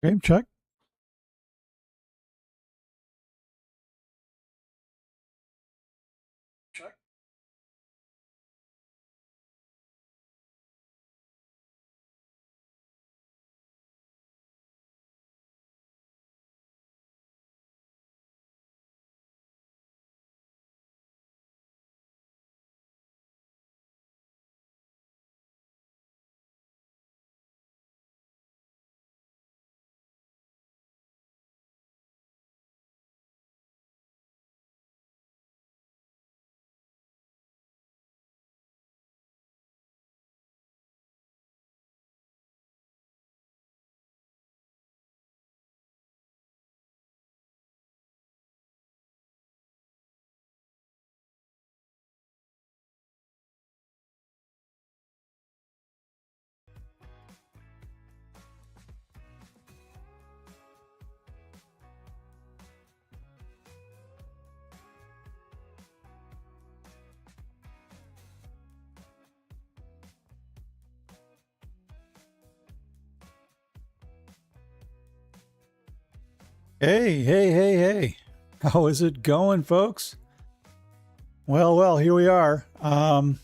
Okay, check. Check. Hey. How is it going, folks? Well, here we are. It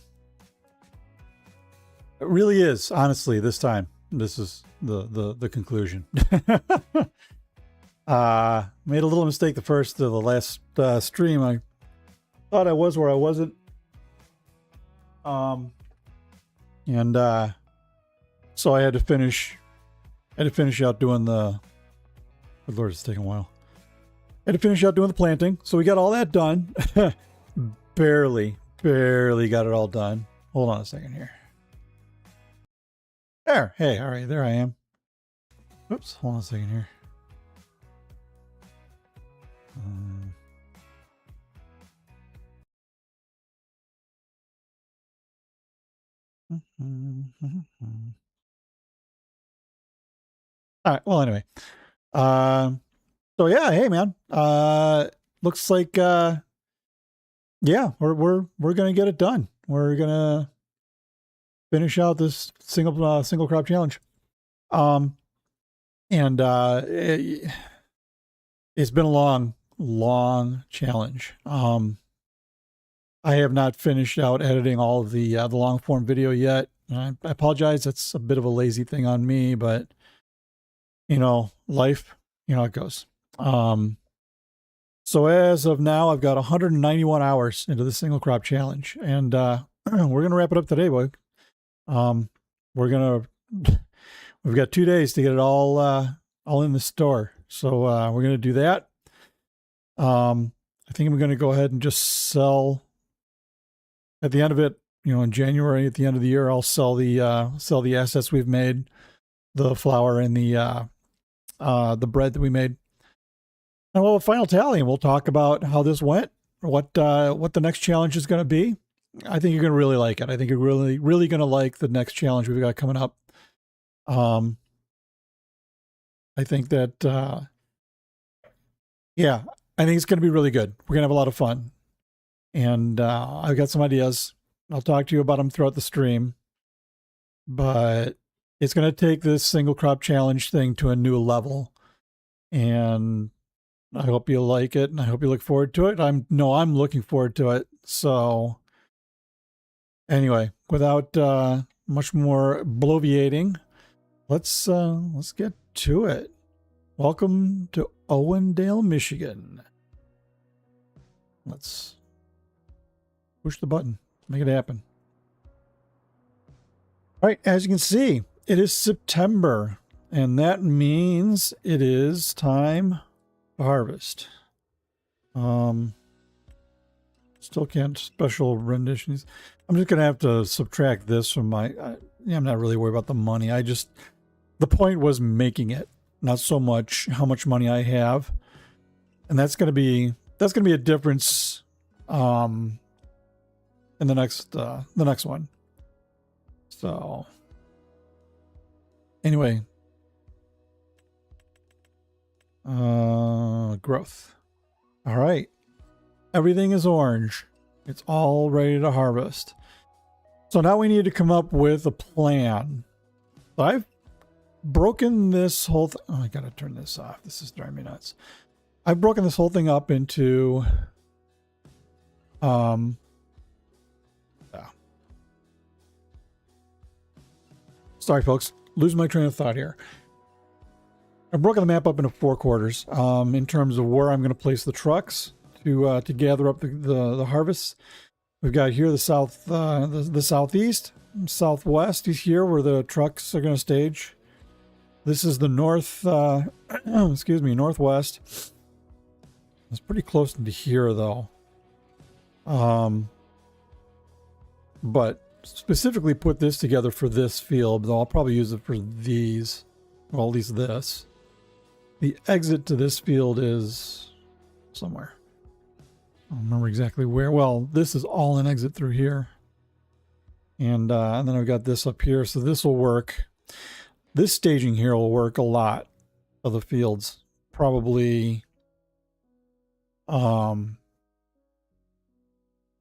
really is, honestly, this time. This is the conclusion. Made a little mistake the last stream. I thought I was where I wasn't. So I had to finish out doing the... Good Lord, it's taking a while. I had to finish out doing the planting. So we got all that done. barely got it all done. Hold on a second here. There. Hey, all right, there I am. Oops, hold on a second here. All right, well, anyway. So yeah, hey man. Looks like yeah, we're gonna get it done. We're gonna finish out this single crop challenge. It's been a long challenge. I have not finished out editing all of the long form video yet. I apologize. That's a bit of a lazy thing on me, but you know, life, you know how it goes. So as of now, I've got 191 hours into the single crop challenge, and we're gonna wrap it up today, boy. We've got 2 days to get it all in the store, so we're gonna do that. I think I'm gonna go ahead and just sell at the end of it. You know, in January, at the end of the year, I'll sell the assets we've made, the flour and the bread that we made. And we'll have a final tally, and we'll talk about how this went, what the next challenge is going to be. I think you're going to really like it. I think you're really going to like the next challenge we've got coming up. I think that, yeah, I think it's going to be really good. We're going to have a lot of fun. And I've got some ideas. I'll talk to you about them throughout the stream. But it's going to take this single crop challenge thing to a new level. And I hope you like it, and I hope you look forward to it. I'm looking forward to it. So anyway, without much more bloviating, let's get to it. Welcome to Owendale, Michigan. Let's push the button, make it happen. All right, as you can see, it is September, and that means it is time to harvest. Still can't special renditions. I'm just gonna have to subtract this from my. I'm not really worried about the money. The point was making it, not so much how much money I have, and that's gonna be a difference. In the next one. So anyway, growth. All right, everything is orange. It's all ready to harvest. So now we need to come up with a plan. So broken this whole oh, I gotta turn this off. This is driving me nuts. I've broken this whole thing up into yeah. Sorry folks, losing my train of thought here. I've broken the map up into 4 quarters in terms of where I'm going to place the trucks to gather up the harvests. We've got here the southeast, southwest is here where the trucks are going to stage. This is the north, excuse me, northwest. It's pretty close to here though. But specifically put this together for this field, though I'll probably use it for these, well, at least this. The exit to this field is somewhere. I don't remember exactly where. Well, this is all an exit through here. And then I've got this up here, so this will work. This staging here will work a lot of the fields. Probably, well,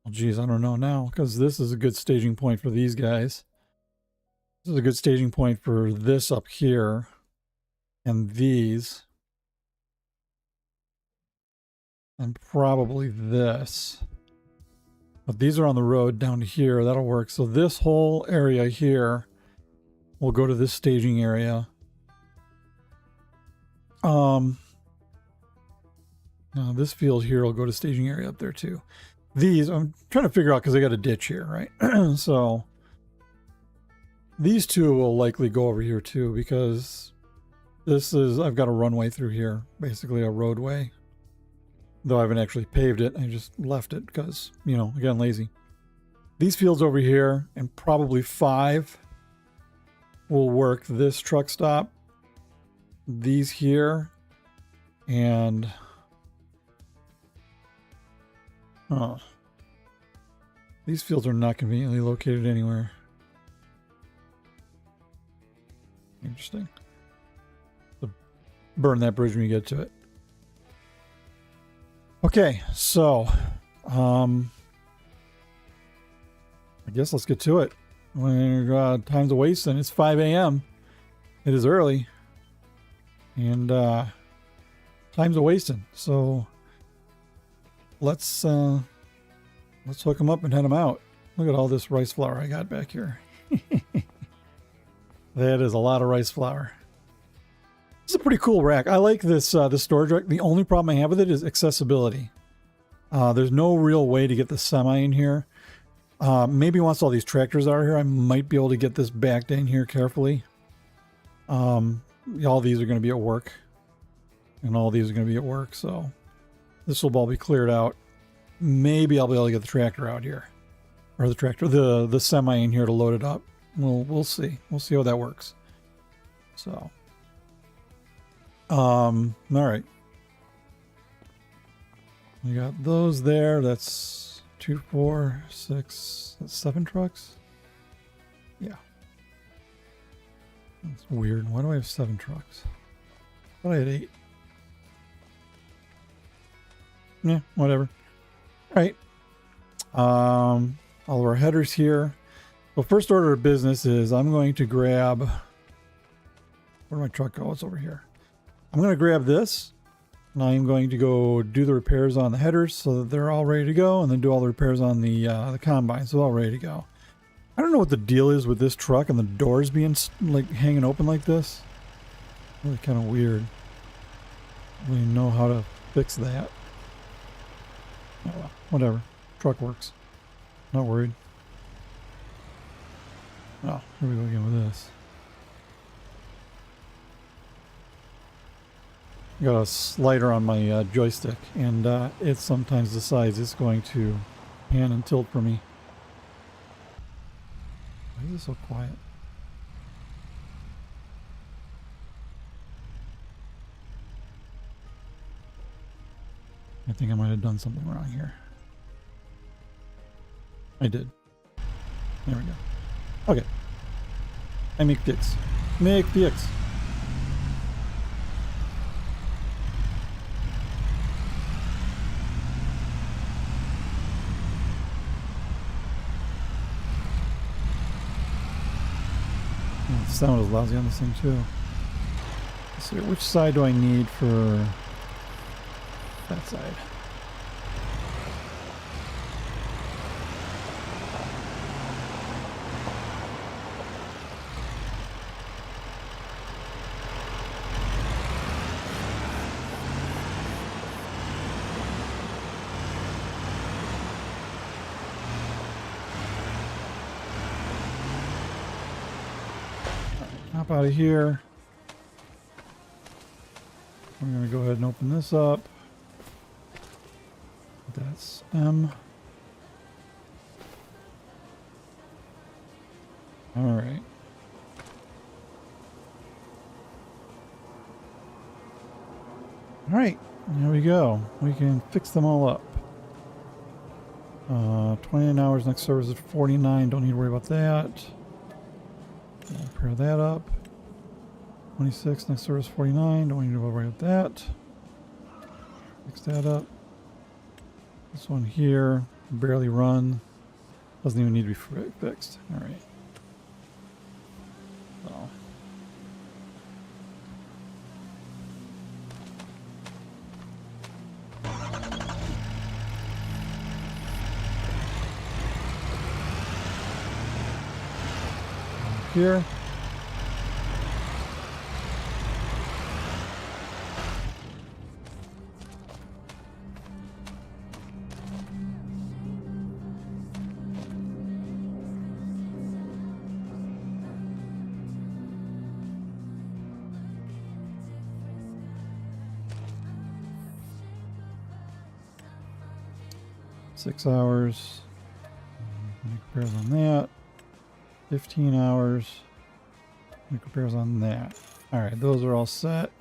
geez, I don't know now, because this is a good staging point for these guys. This is a good staging point for this up here and these. And probably this. But these are on the road down to here. That'll work. So this whole area here will go to this staging area. Now this field here will go to staging area up there too. These, I'm trying to figure out because I got a ditch here, right? So these two will likely go over here too because this is, I've got a runway through here, basically a roadway. Though I haven't actually paved it, I just left it because, you know, again, lazy. These fields over here, and probably 5 will work this truck stop. These here, and oh, these fields are not conveniently located anywhere. Interesting. So burn that bridge when you get to it. Okay, so I guess let's get to it. When time's a waste, and it's 5 a.m. It is early, and time's a wasting. So let's hook them up and head them out. Look at all this rice flour I got back here. That is a lot of rice flour. It's a pretty cool rack. I like this this storage rack. The only problem I have with it is accessibility. There's no real way to get the semi in here. Maybe once all these tractors are here, I might be able to get this backed in here carefully. All these are going to be at work. And all these are going to be at work, so this will all be cleared out. Maybe I'll be able to get the tractor out here. Or the tractor, the semi in here to load it up. We'll see. We'll see how that works. So all right. We got those there. That's 2, 4, 6, that's 7 trucks. Yeah. That's weird. Why do I have 7 trucks? I thought I had 8. Yeah, whatever. All right. All of our headers here. So first order of business is I'm going to grab, where did my truck go? It's over here. I'm going to grab this, and I'm going to go do the repairs on the headers so that they're all ready to go, and then do all the repairs on the combine so they're all ready to go. I don't know what the deal is with this truck and the doors being like hanging open like this. Really kind of weird. I don't really know how to fix that. Oh well, whatever. Truck works. Not worried. Oh, here we go again with this. Got a slider on my joystick, and it sometimes decides it's going to pan and tilt for me. Why is it so quiet? I think I might have done something wrong here. I did. There we go. Okay. I make fix. Make fix. The sound is lousy on this thing too. see, which side do I need for that side? Hop out of here. I'm going to go ahead and open this up. That's M. All right. All right, here we go. We can fix them all up. 29 hours, next service is 49. Don't need to worry about that. I'll pair that up. 26, next service 49. Don't need to worry about that. Fix that up. This one here, barely run. Doesn't even need to be fixed. All right. So. Here. Six hours. Make repairs on that. 15 hours. Make repairs on that. All right, those are all set.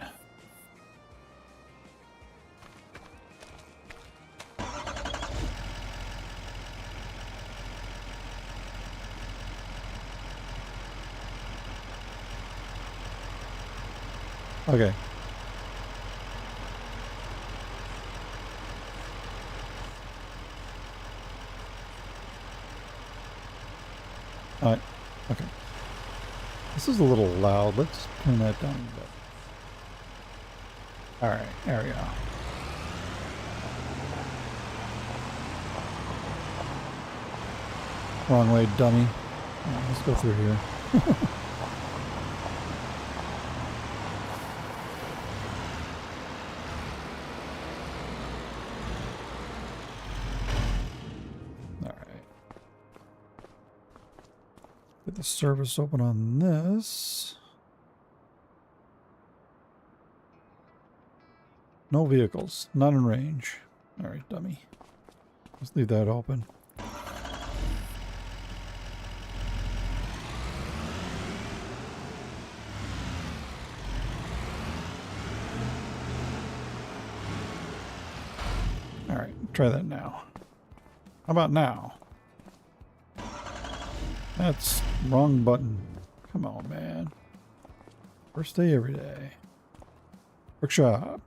Okay. All right. Okay. This is a little loud. Let's turn that down a bit. All right. There we go. Wrong way, dummy. Right, let's go through here. Get the service open on this. No vehicles, not in range. All right, dummy. Let's leave that open. All right, try that now. How about now? That's wrong button. Come on, man. First day every day. Workshop.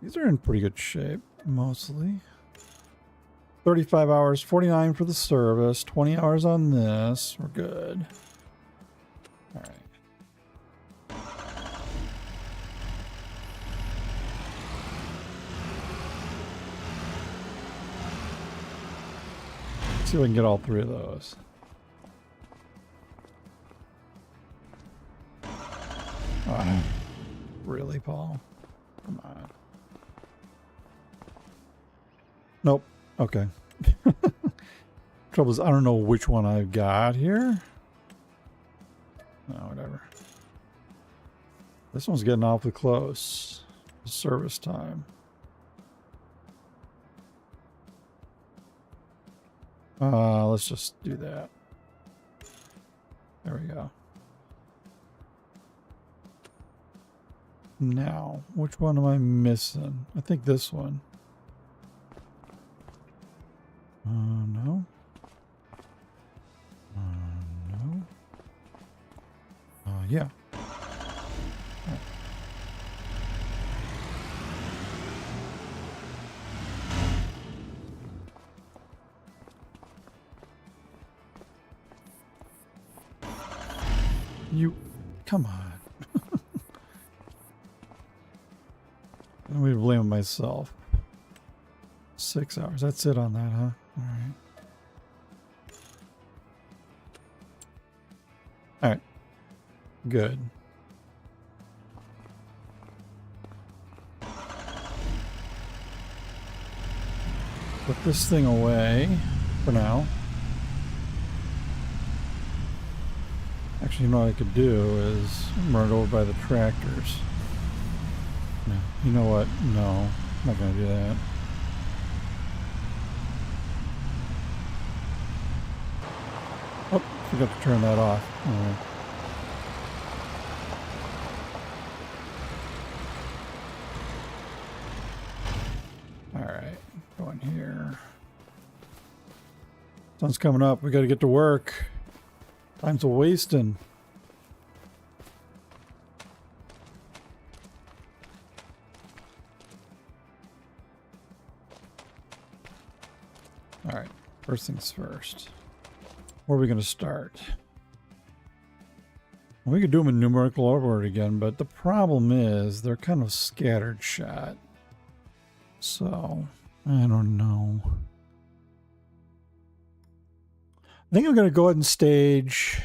These are in pretty good shape, mostly. 35 hours, 49 for the service, 20 hours on this. We're good. All right. See if I can get all three of those. Oh, really, Paul? Come on. Nope. Okay. Trouble is, I don't know which one I've got here. No, whatever. This one's getting awfully close. Service time. Let's just do that. There we go. Now, which one am I missing? I think this one. No. No. Yeah. Right. You Come on. I'm going to blame myself. 6 hours. That's it on that, huh? All right. All right. Good. Put this thing away for now. Actually, you know what I could do is run it over by the tractors. No. You know what? No. I'm not going to do that. Oh, forgot to turn that off. Alright, go in here. Sun's coming up. We got to get to work. Time's a wasting. Alright, first things first. Where are we going to start? Well, we could do them in numerical order again, but the problem is they're kind of scattered shot. So, I don't know. I think I'm going to go ahead and stage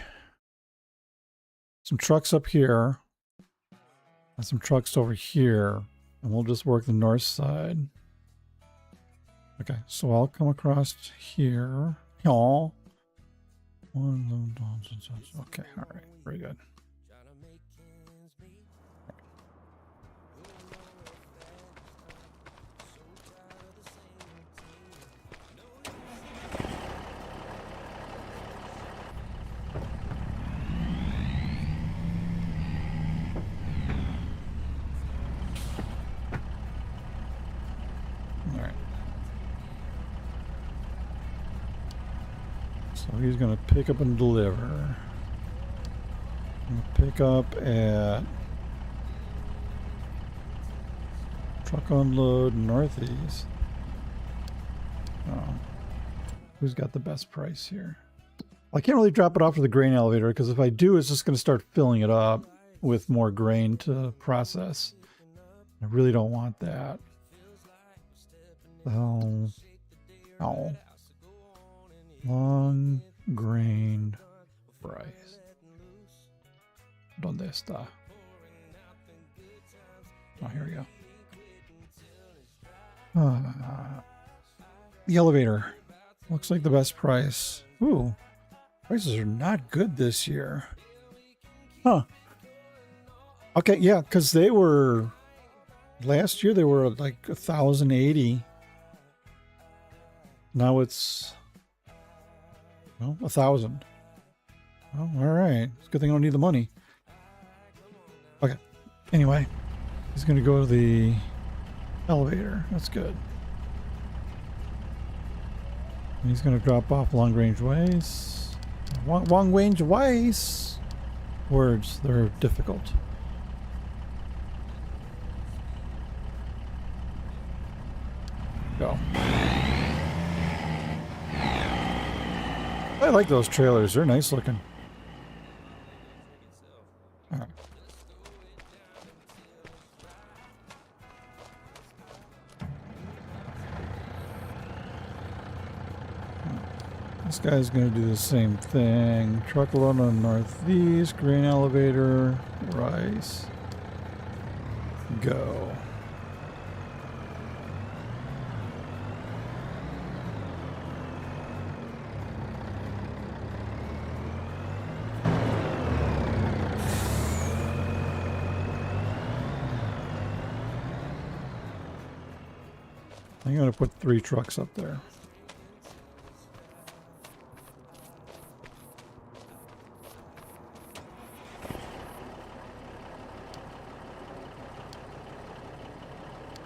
some trucks up here and some trucks over here, and we'll just work the north side. Okay, so I'll come across here. Oh. Okay, all right, very good. So he's going to pick up and deliver. Pick up at truck unload northeast. Oh, who's got the best price here? Well, I can't really drop it off to the grain elevator because if I do, it's just going to start filling it up with more grain to process. I really don't want that. Oh, oh. Long grained rice. ¿Dónde está? Oh, here we go. The elevator. Looks like the best price. Ooh. Prices are not good this year. Huh. Okay, yeah, because they were... Last year they were like 1,080. Now it's... Well, 1,000. Oh, all right. It's a good thing I don't need the money. Okay. Anyway, he's going to go to the elevator. That's good. And he's going to drop off long-range ways. Long-range ways. Words, they're difficult. Go. I like those trailers. They're nice looking. All right. This guy's going to do the same thing. Truckload on northeast, grain elevator, rice. Go. I'm going to put 3 trucks up there.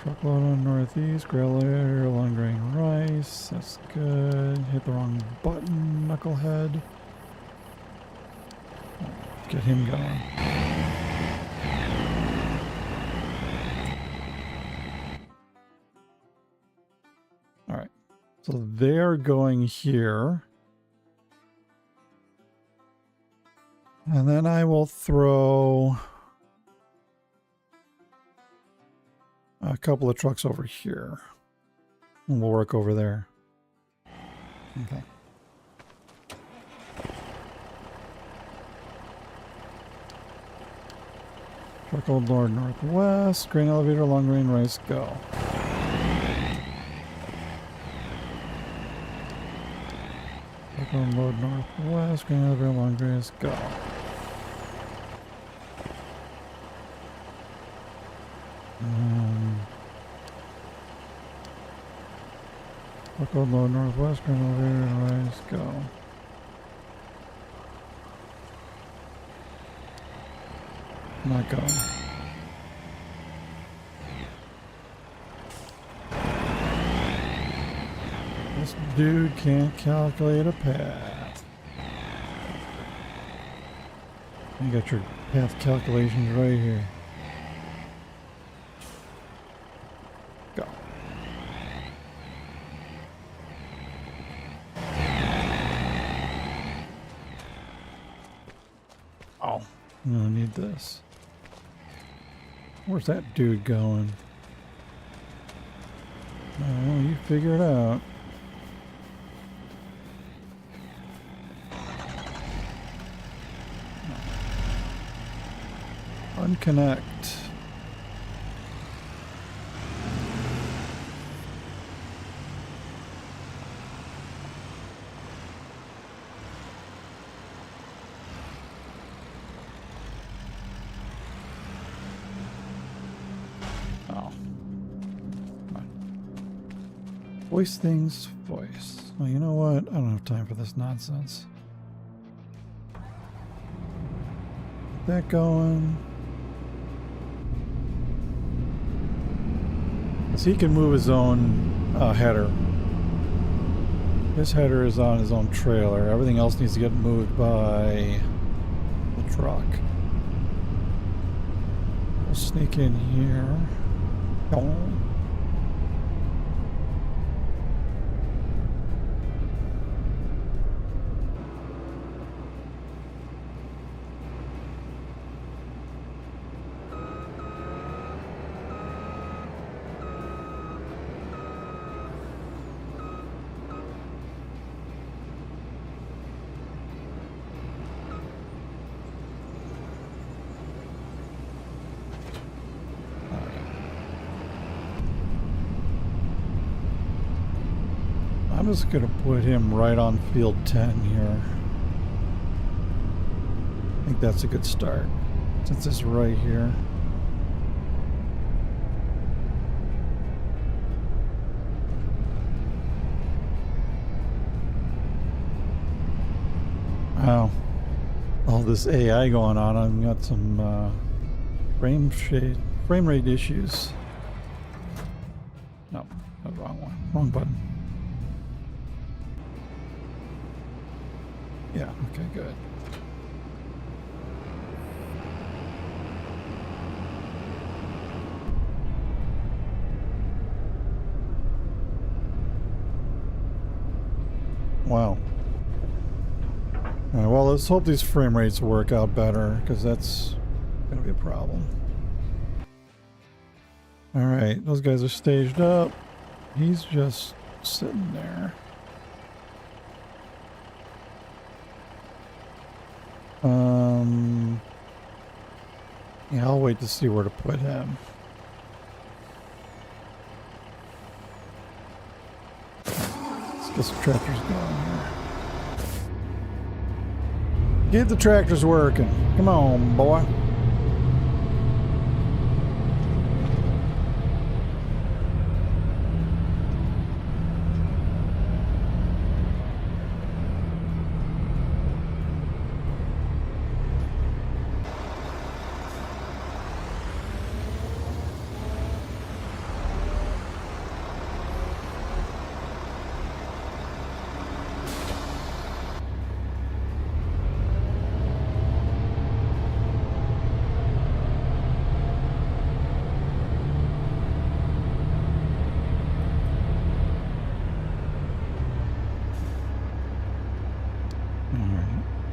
Truckload on northeast, gravel area, long grain rice. That's good. Hit the wrong button, knucklehead. Get him going. Alright. So they're going here. And then I will throw a couple of trucks over here. And we'll work over there. Okay. Truck old north northwest. Grain elevator, long grain rice, go. Truck old north northwest. Grain elevator, long grain rice, go. Truck old north northwest. Grain elevator, rice, go. Not going. This dude can't calculate a path. You got your path calculations right here. Go. Oh, I'm gonna need this. Where's that dude going? Oh, you figure it out. Unconnect. Voice things, voice. Well, you know what? I don't have time for this nonsense. Get that going. So he can move his own header. His header is on his own trailer. Everything else needs to get moved by the truck. We'll sneak in here. Oh. I'm just going to put him right on field 10 here. I think that's a good start, since it's right here. Wow. All this AI going on, I've got some frame rate issues. No, the wrong one. Wrong button. Yeah, okay, good. Wow. All right, well, let's hope these frame rates work out better, because that's going to be a problem. All right, those guys are staged up. He's just sitting there. Yeah, I'll wait to see where to put him. Let's get some tractors going here. Get the tractors working. Come on, boy.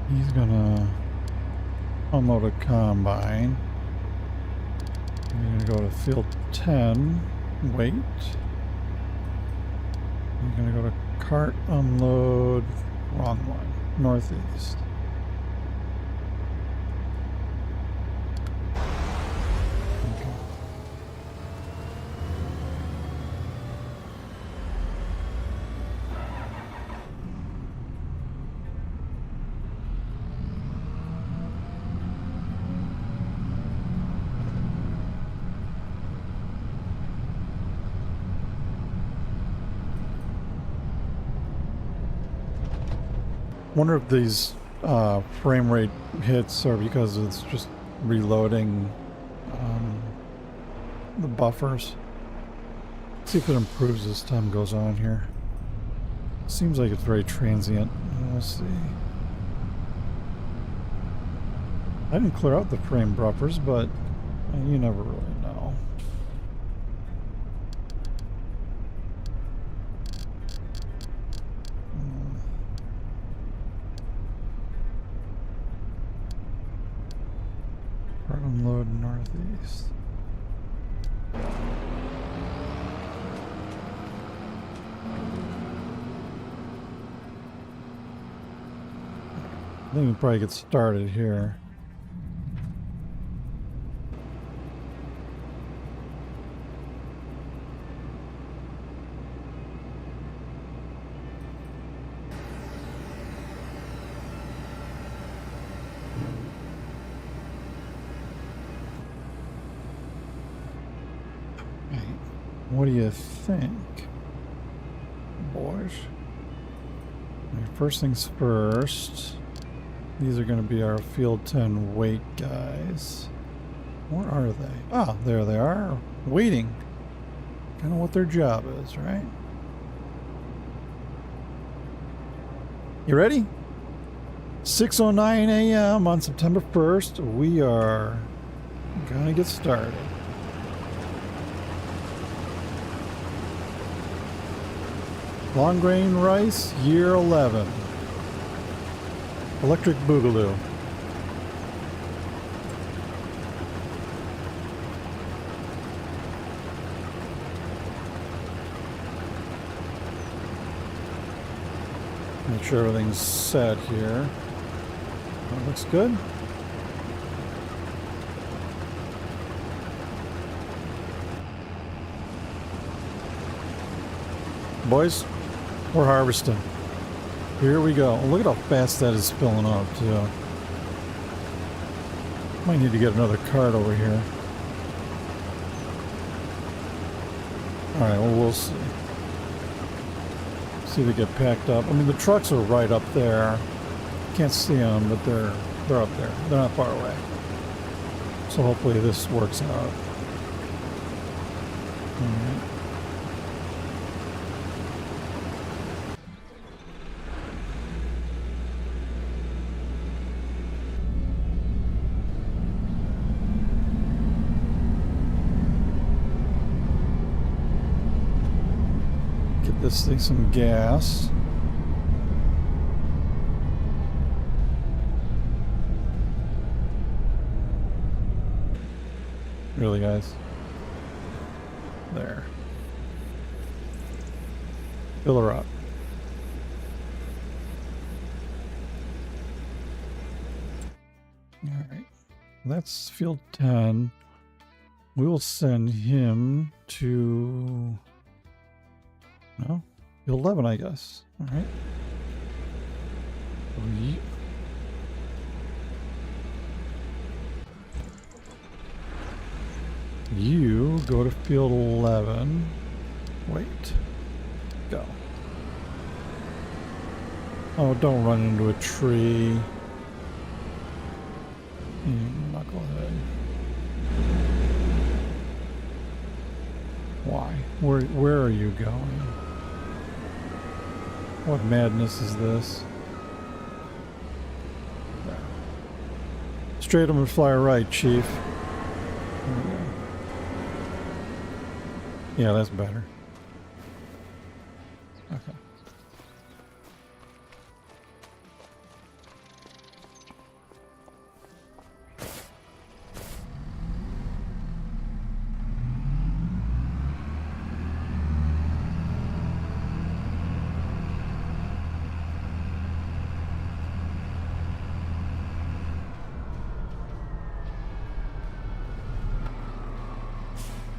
He's gonna Unload a combine. I'm gonna go to field 10. Wait. I'm gonna go to cart unload. Wrong one. Northeast. Okay. Wonder if these frame rate hits are because it's just reloading the buffers. Let's see if it improves as time goes on here. Seems like it's very transient. We'll see. I didn't clear out the frame buffers, but you never really know. Unload northeast. I think we probably get started here. What do you think, boys? First things first. These are going to be our field 10 wait guys. Where are they? Ah, there they are, waiting. Kind of what their job is, right? You ready? 6:09 a.m. on September 1st. We are gonna get started. Long grain rice, year 11. Electric Boogaloo. Make sure everything's set here. That looks good. Boys, we're harvesting. Here we go. Look at how fast that is filling up, too. Might need to get another cart over here. Alright, well, we'll see. See if they get packed up. I mean, the trucks are right up there. Can't see them, but they're up there. They're not far away. So hopefully this works out. Alright. This thing some gas. Really, guys? There. Fill her up. Alright. That's field 10. We will send him to... No, 11, I guess. All right. You go to field 11. Wait. Go. Oh, don't run into a tree. You knucklehead. Why? Where are you going? What madness is this? There. Straight up and fly right, Chief. Yeah, that's better. Okay.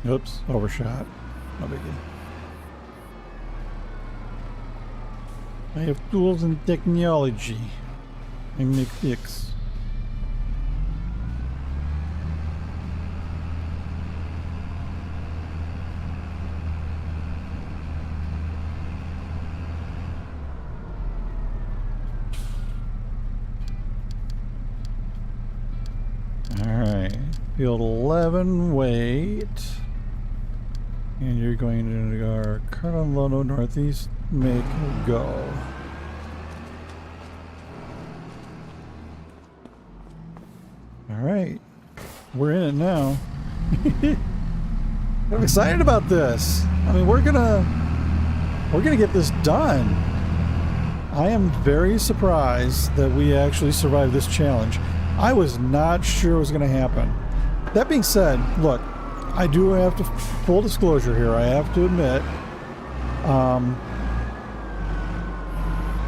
Oops, overshot. No biggie. I have tools and technology. I make fix. Alright. Field 11, wait. And you're going to our Carlono northeast, make go. Alright. We're in it now. I'm excited about this. I mean, we're gonna get this done. I am very surprised that we actually survived this challenge. I was not sure it was going to happen. That being said, look, I do have to, full disclosure here, I have to admit,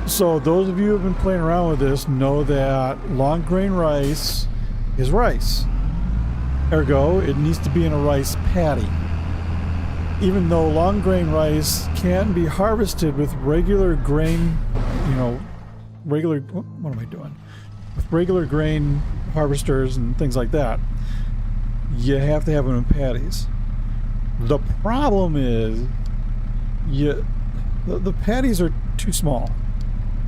so those of you who have been playing around with this know that long grain rice is rice. Ergo, it needs to be in a rice paddy. Even though long grain rice can be harvested with regular grain, you know, what am I doing? With regular grain harvesters and things like that, you have to have them in patties. The problem is, the patties are too small,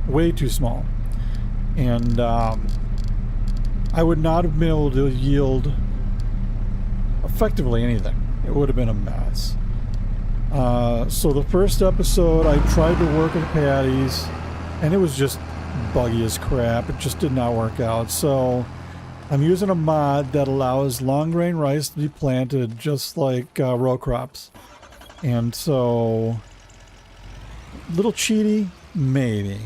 way too small, and I would not have been able to yield effectively anything. It would have been a mess. So the first episode, I tried to work with patties, and it was just buggy as crap. It just did not work out. So I'm using a mod that allows long grain rice to be planted just like row crops. And so, little cheaty, maybe,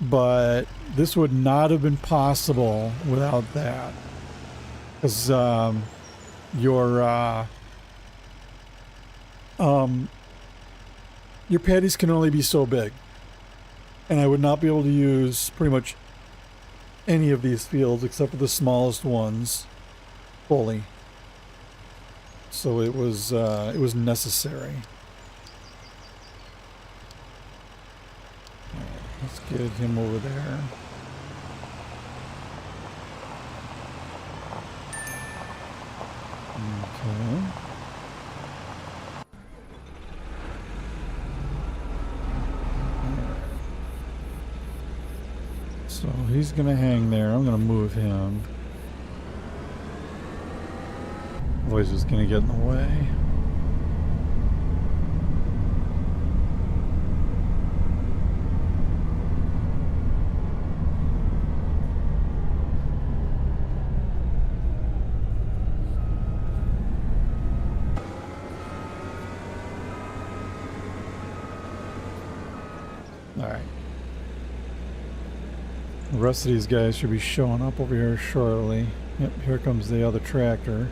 but this would not have been possible without that, because your patties can only be so big. And I would not be able to use pretty much any of these fields except for the smallest ones fully. So it was necessary. All right, let's get him over there. Okay. So he's gonna hang there. I'm gonna move him. Otherwise he's gonna get in the way. All right. The rest of these guys should be showing up over here shortly. Yep, here comes the other tractor.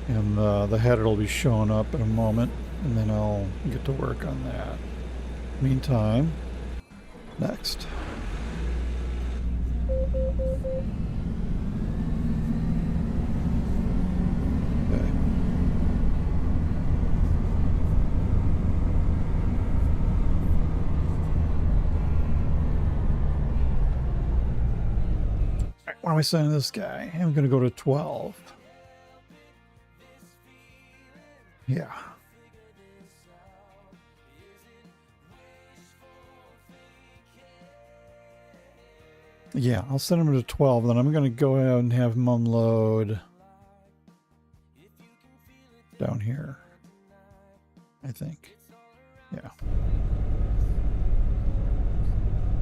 And the header will be showing up in a moment, and then I'll get to work on that. Meantime, next. Okay. Why am I sending this guy? I'm going to go to 12. Yeah. Yeah, I'll send him to 12, then I'm going to go ahead and have him unload down here, I think. Yeah.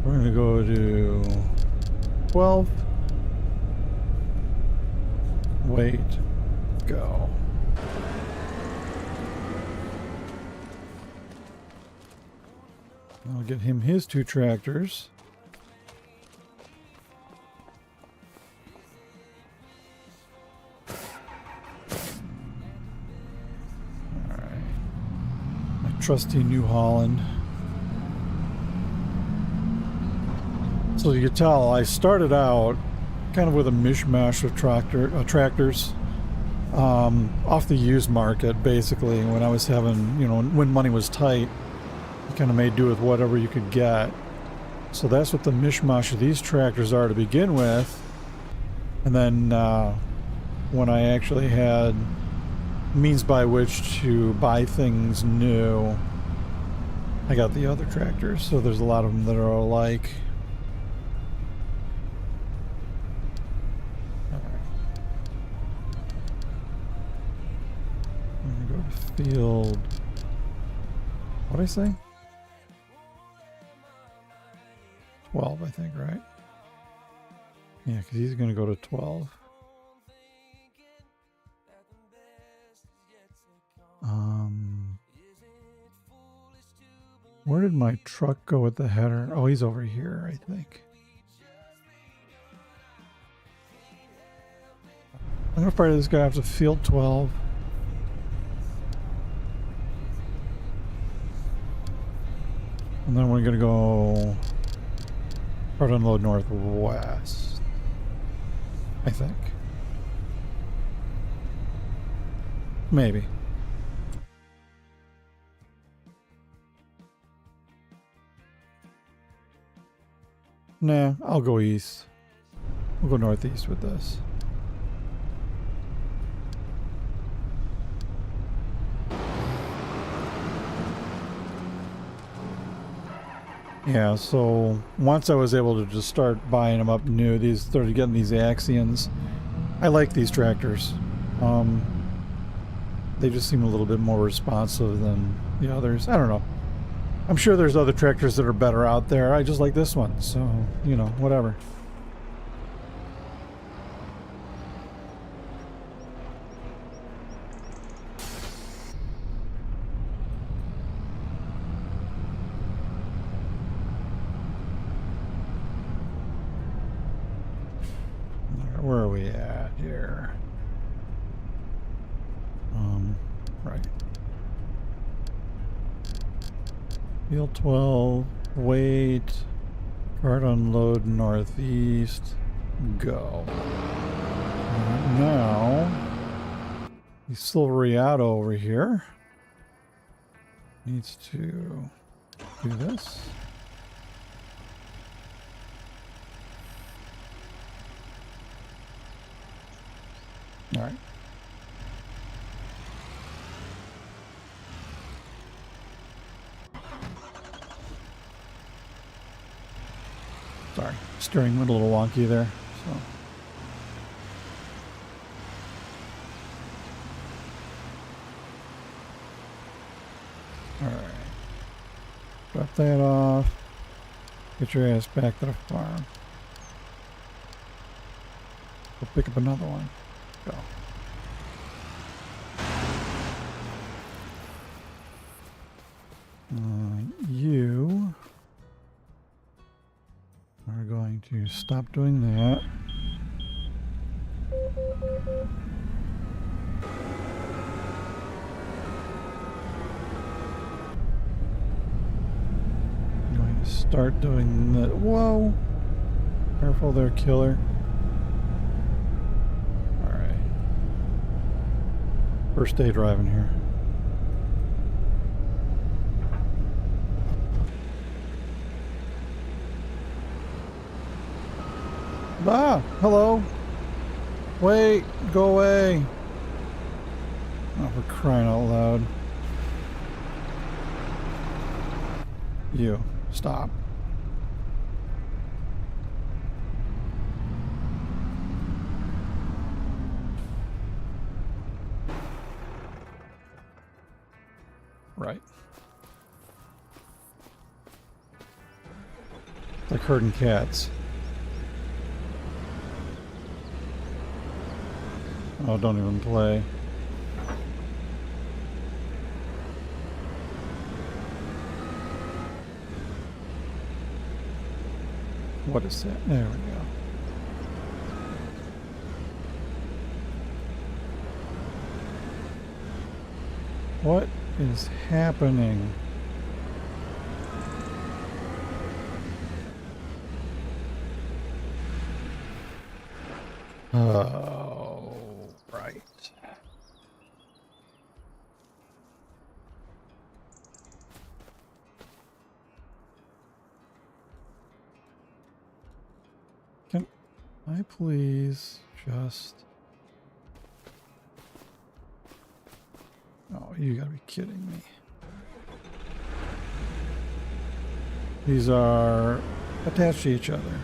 We're going to go to 12. Wait. Go. I'll get him his 2 tractors. Alright. My trusty New Holland. So you can tell I started out kind of with a mishmash of tractors. off the used market, basically, when I was having, you know, when money was tight, you kind of made do with whatever you could get. So that's what the mishmash of these tractors are to begin with. And then when I actually had means by which to buy things new, I got the other tractors. So there's a lot of them that are alike. I'm gonna go to field. What'd I say? 12, I think, right? Yeah, because he's going to go to 12. Where did my truck go with the header? Oh, he's over here, I think. I'm going to fire this guy off to field 12. And then we're going to go part unload northwest, I think. Maybe. Nah, I'll go east. We'll go northeast with this. Yeah, so once I was able to just start buying them up new, these started getting these Axions. I like these tractors. They just seem a little bit more responsive than the others. I don't know. I'm sure there's other tractors that are better out there. I just like this one, so, you know, whatever. Where are we at here? Right. Field 12, wait, cart unload northeast, go. Now, the Silveriado over here needs to do this. All right. Sorry, steering went a little wonky there. So. All right. Drop that off. Get your ass back to the farm. Go pick up another one. Go. You are going to stop doing that. I'm going to start doing that. Whoa! Careful there, killer. Alright. First day driving here. Ah, hello. Wait, go away. Oh, we're crying out loud. You, stop. Right. Like herding cats. Oh, don't even play. What is that? There we go. What is happening? Oh, right. I please just... Oh, you gotta be kidding me. These are attached to each other.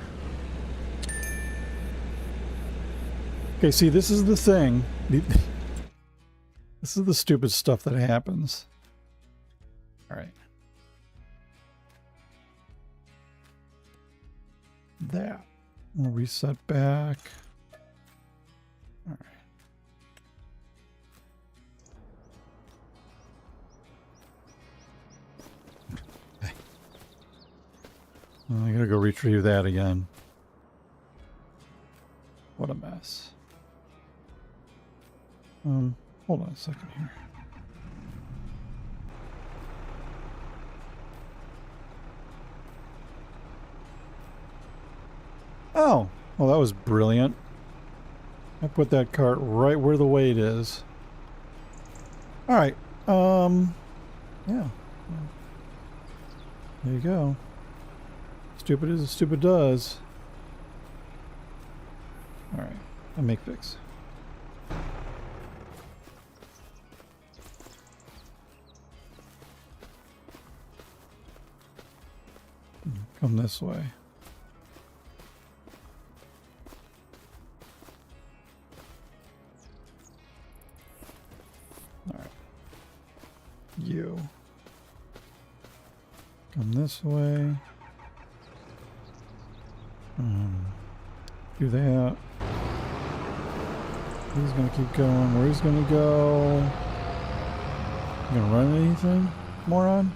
Okay, see, this is the thing. This is the stupid stuff that happens. All right. That. We'll reset back. All right. Okay. Well, I gotta go retrieve that again. What a mess. Hold on a second here. Oh, well, that was brilliant. I put that cart right where the weight is. All right. Yeah. There you go. Stupid as stupid does. All right. I'll make fix. Come this way. All right. You. Come this way. Do that. He's gonna keep going. Where he's gonna go? You gonna run anything, moron?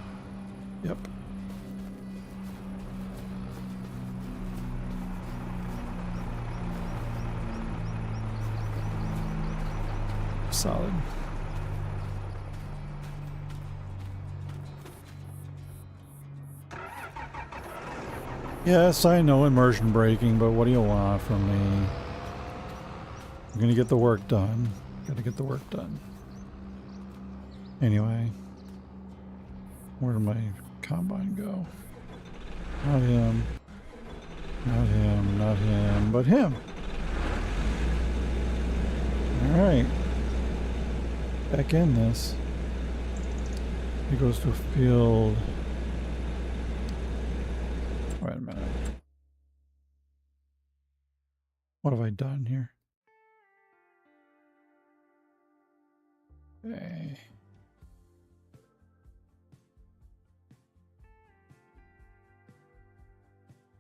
Yep. Solid. Yes, I know immersion braking, but what do you want from me? I'm gonna get the work done. Gotta get the work done. Anyway, where did my combine go? Not him. Not him, not him, but him. Alright. Back in this. He goes to a field. Wait a minute. What have I done here? Okay.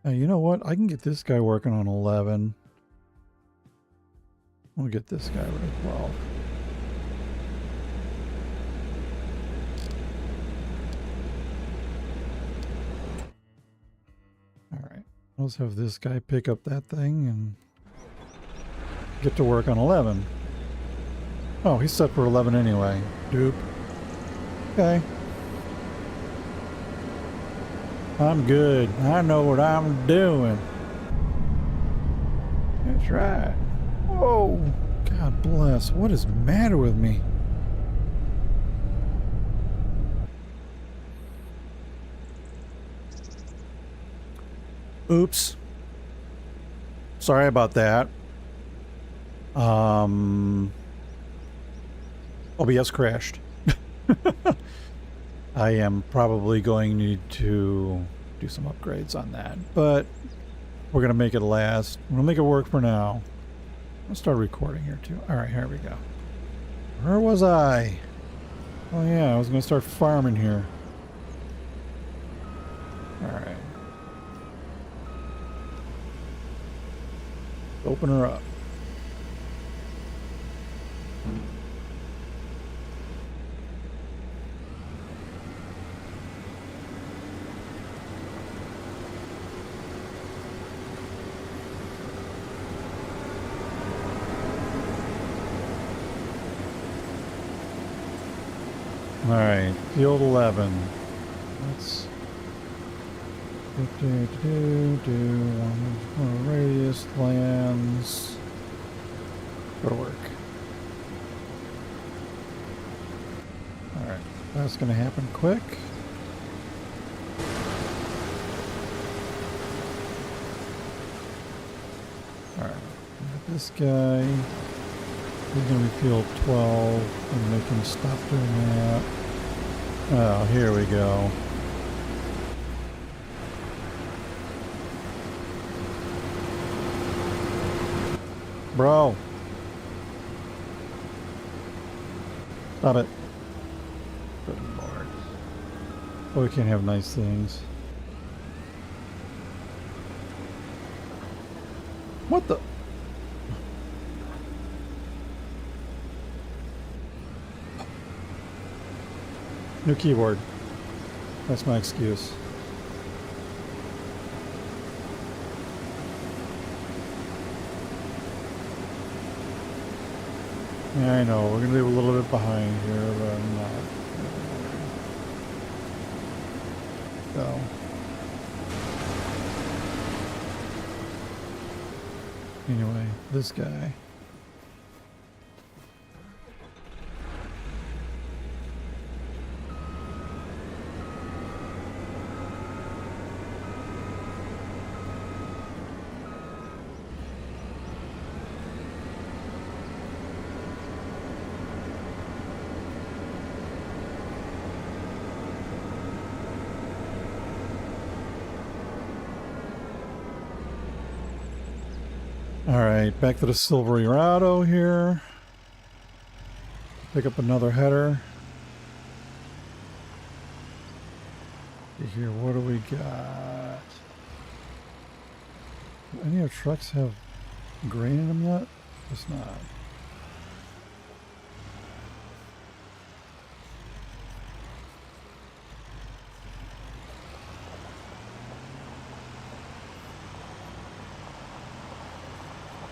Now, you know what? I can get this guy working on 11. We'll get this guy rid of 12. Alright. Let's have this guy pick up that thing and get to work on 11. Oh, he's set for 11 anyway. Dupe. Okay. I'm good. I know what I'm doing. That's right. Whoa. God bless. What is the matter with me? Oops. Sorry about that. OBS crashed. I am probably going to need to do some upgrades on that, but we're going to make it last. We'll make it work for now. I'll start recording here too. All right, here we go. Where was I? Oh yeah, I was going to start farming here. All right. Open her up. All right, field 11. Let's one radius lands. Go to work. All right, that's going to happen quick. All right. This guy, he's going to be field 12 and make him stop doing that. Oh, here we go. Bro. Stop it. Good Lord. Oh, we can't have nice things. What the? New keyboard. That's my excuse. Yeah, I know. We're going to be a little bit behind here, but I'm not. So. Anyway, this guy. Alright, back to the Silverado here. Pick up another header. Here, what do we got? Do any of our trucks have grain in them yet? It's not.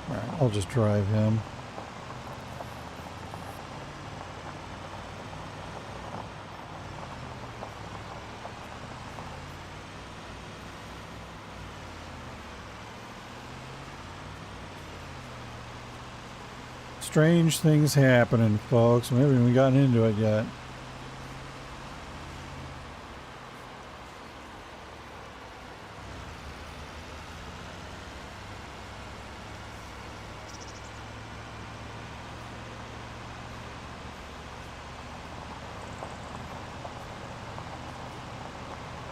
Alright, I'll just drive him. Strange things happening, folks. We haven't even gotten into it yet.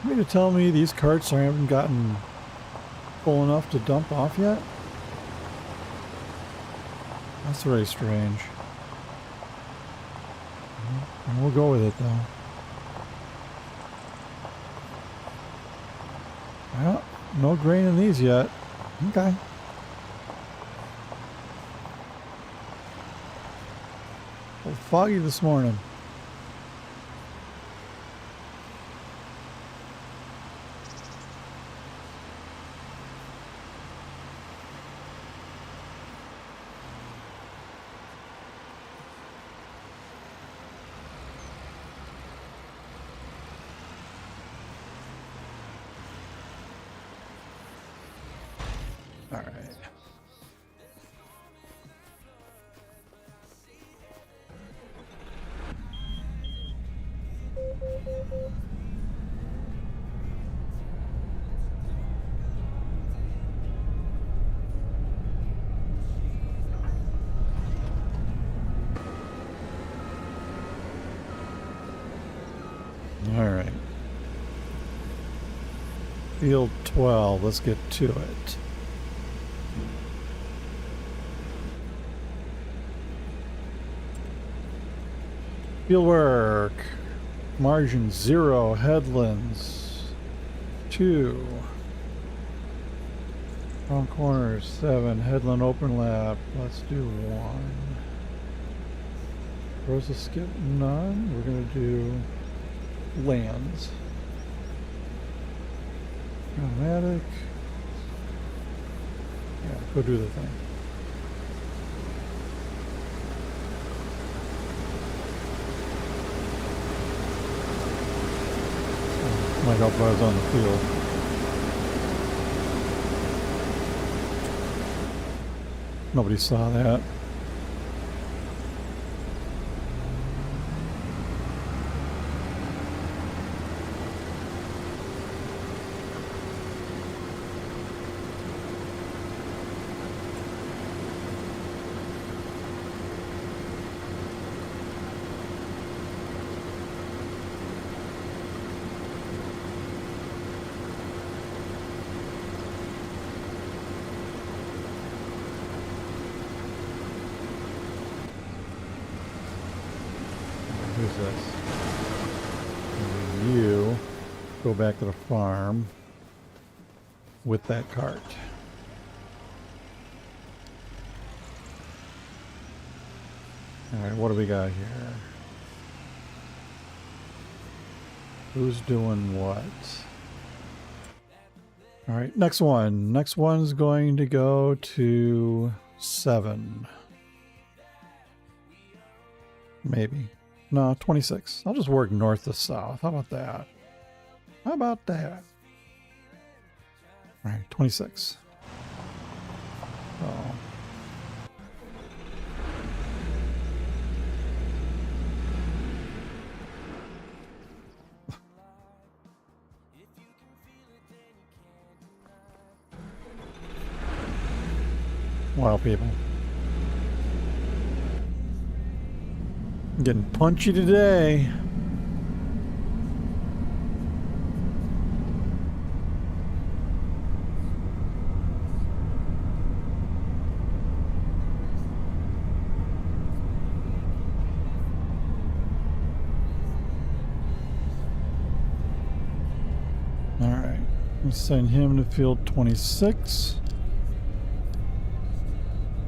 You mean to tell me these carts haven't gotten full enough to dump off yet? That's very strange. We'll go with it though. Well, no grain in these yet. Okay. A little foggy this morning. All right. All right. Field 12, let's get to it. Field work. Margin 0, headlands 2. Wrong corners 7, headland open lap. Let's do 1. Rosa skip none. We're gonna do lands. Automatic. Yeah, go do the thing. Might help if I was on the field. Nobody saw that. use this. And you go back to the farm with that cart. Alright, what do we got here? Who's doing what? Alright, next one. Next one's going to go to 7. Maybe. No, 26. I'll just work north to south. How about that? How about that? Alright, 26. Oh. Wow, people. I'm getting punchy today. All right, let's send him to field 26.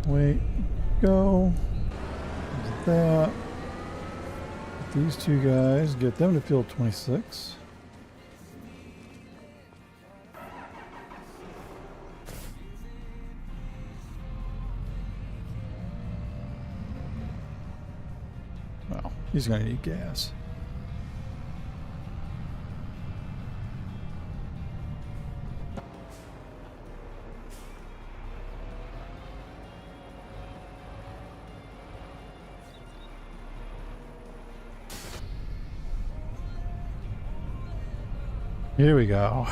Wait, go. There's that. These two guys, get them to field 26. Well, he's gonna need gas. Here we go.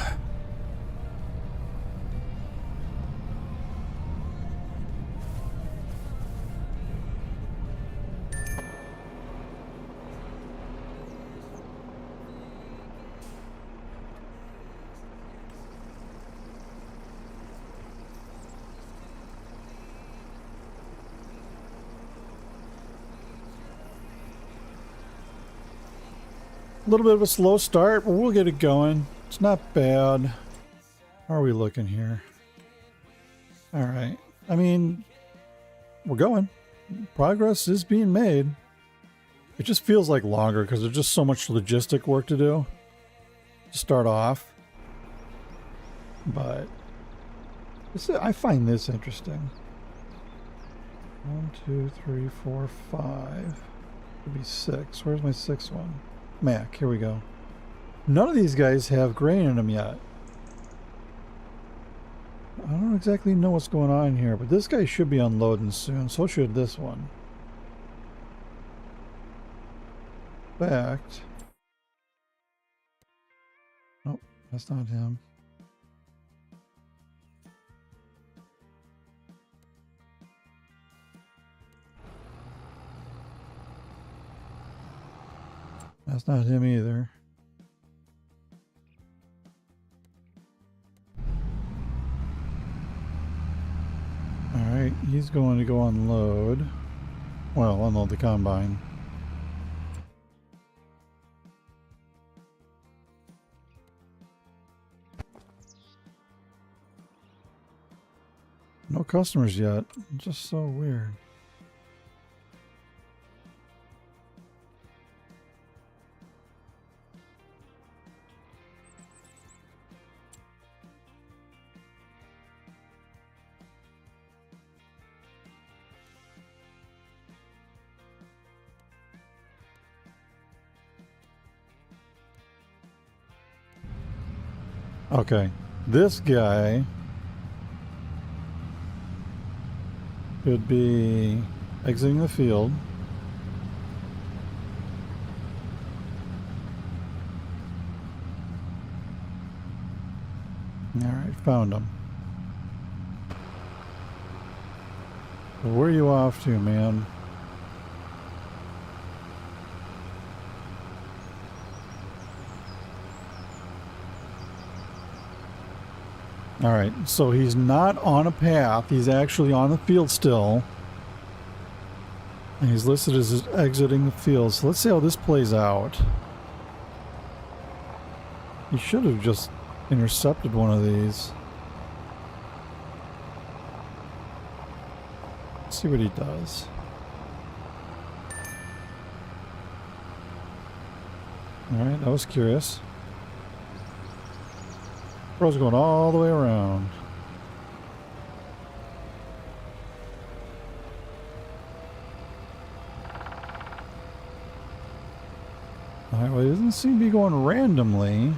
A little bit of a slow start, but we'll get it going. It's not bad. How are we looking here? All right. I mean, we're going. Progress is being made. It just feels like longer because there's just so much logistic work to do to start off. But I find this interesting. 1, 2, 3, 4, 5. Could be 6. Where's my 6th one? Mac, here we go. None of these guys have grain in them yet. I don't exactly know what's going on here, but this guy should be unloading soon. So should this one. In fact, oh, that's not him. That's not him either. Alright, he's going to go unload. Well, unload the combine. No customers yet. Just so weird. Okay, this guy could be exiting the field. All right, found him. Where are you off to, man? All right, so he's not on a path. He's actually on the field still. And he's listed as exiting the field. So let's see how this plays out. He should have just intercepted one of these. Let's see what he does. Alright, that was curious. Bro's going all the way around. Alright, well, he doesn't seem to be going randomly.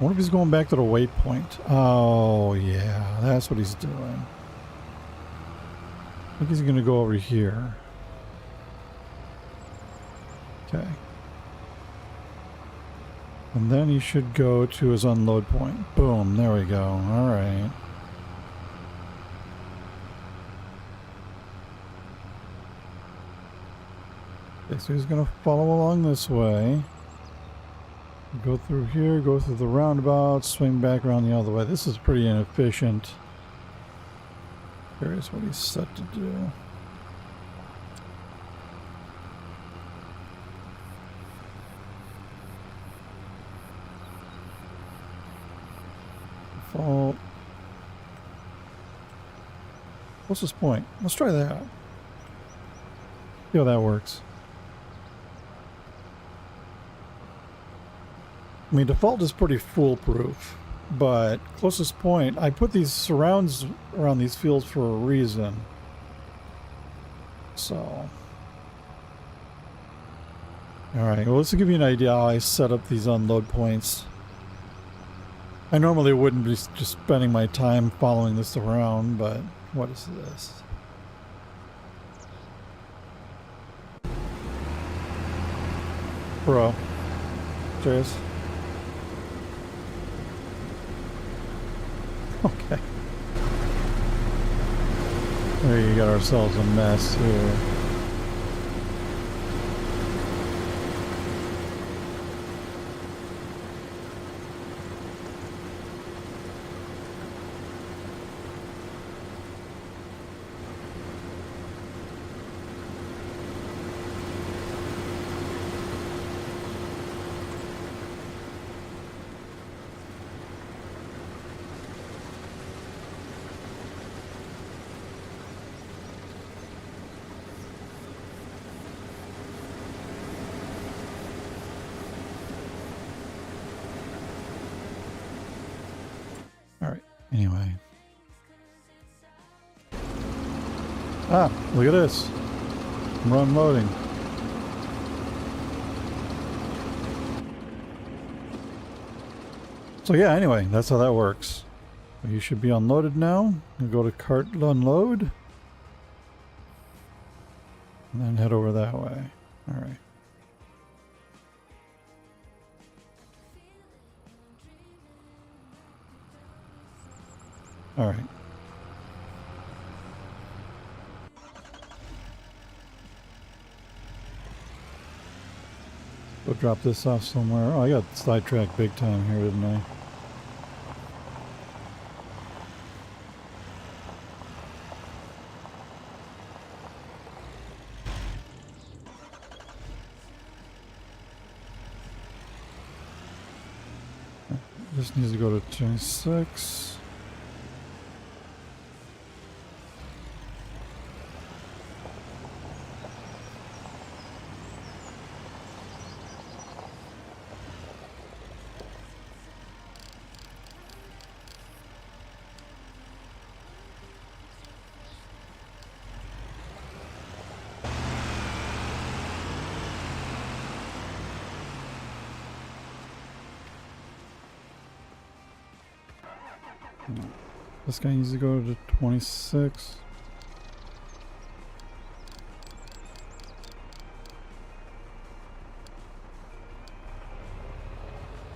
I wonder if he's going back to the waypoint. Oh, yeah, that's what he's doing. I think he's going to go over here. Okay. And then he should go to his unload point. Boom, there we go. Alright. Okay, so he's going to follow along this way. Go through here, go through the roundabout, swing back around the other way. This is pretty inefficient. Curious what he's set to do. Default. Closest point. Let's try that. See how that works. I mean, default is pretty foolproof, but closest point, I put these surrounds around these fields for a reason. So. Alright, well, let's give you an idea how I set up these unload points. I normally wouldn't be just spending my time following this around, but what is this? Bro. Serious? Okay. There you got ourselves a mess here. Anyway. Ah, look at this. We're unloading. So yeah, anyway, that's how that works. You should be unloaded now. You go to cart unload. And then head over that way. Alright. Alright. Go drop this off somewhere. Oh, I got sidetracked big time here, didn't I? This needs to go to 26. This guy needs to go to 26.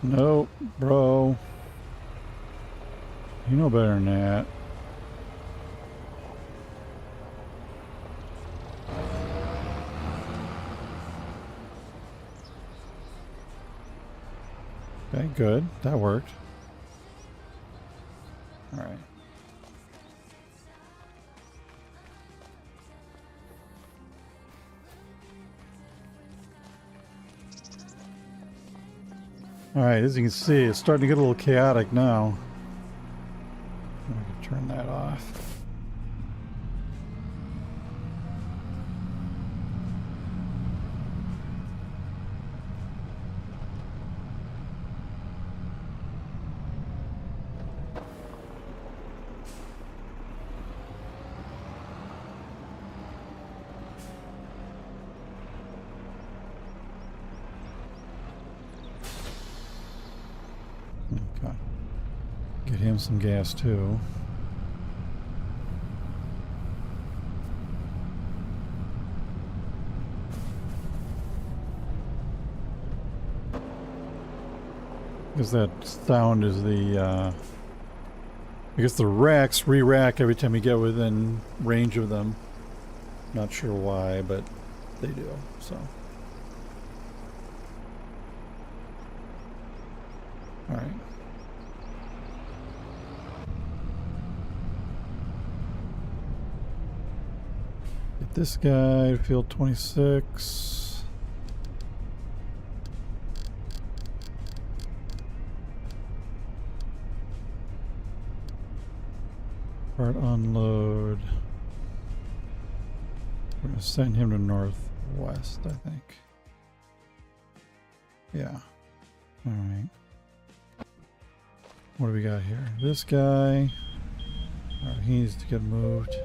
Nope, bro. You know better than that. Okay, good. That worked. All right. All right, as you can see, it's starting to get a little chaotic now. I'm going to turn that off. Okay. Get him some gas too. Because that sound is the, I guess the racks re-rack every time you get within range of them. Not sure why, but they do, so. Alright. Get this guy, field 26. Part unload. We're going to send him to northwest, I think. Yeah. Alright. What do we got here? This guy. Alright, he needs to get moved.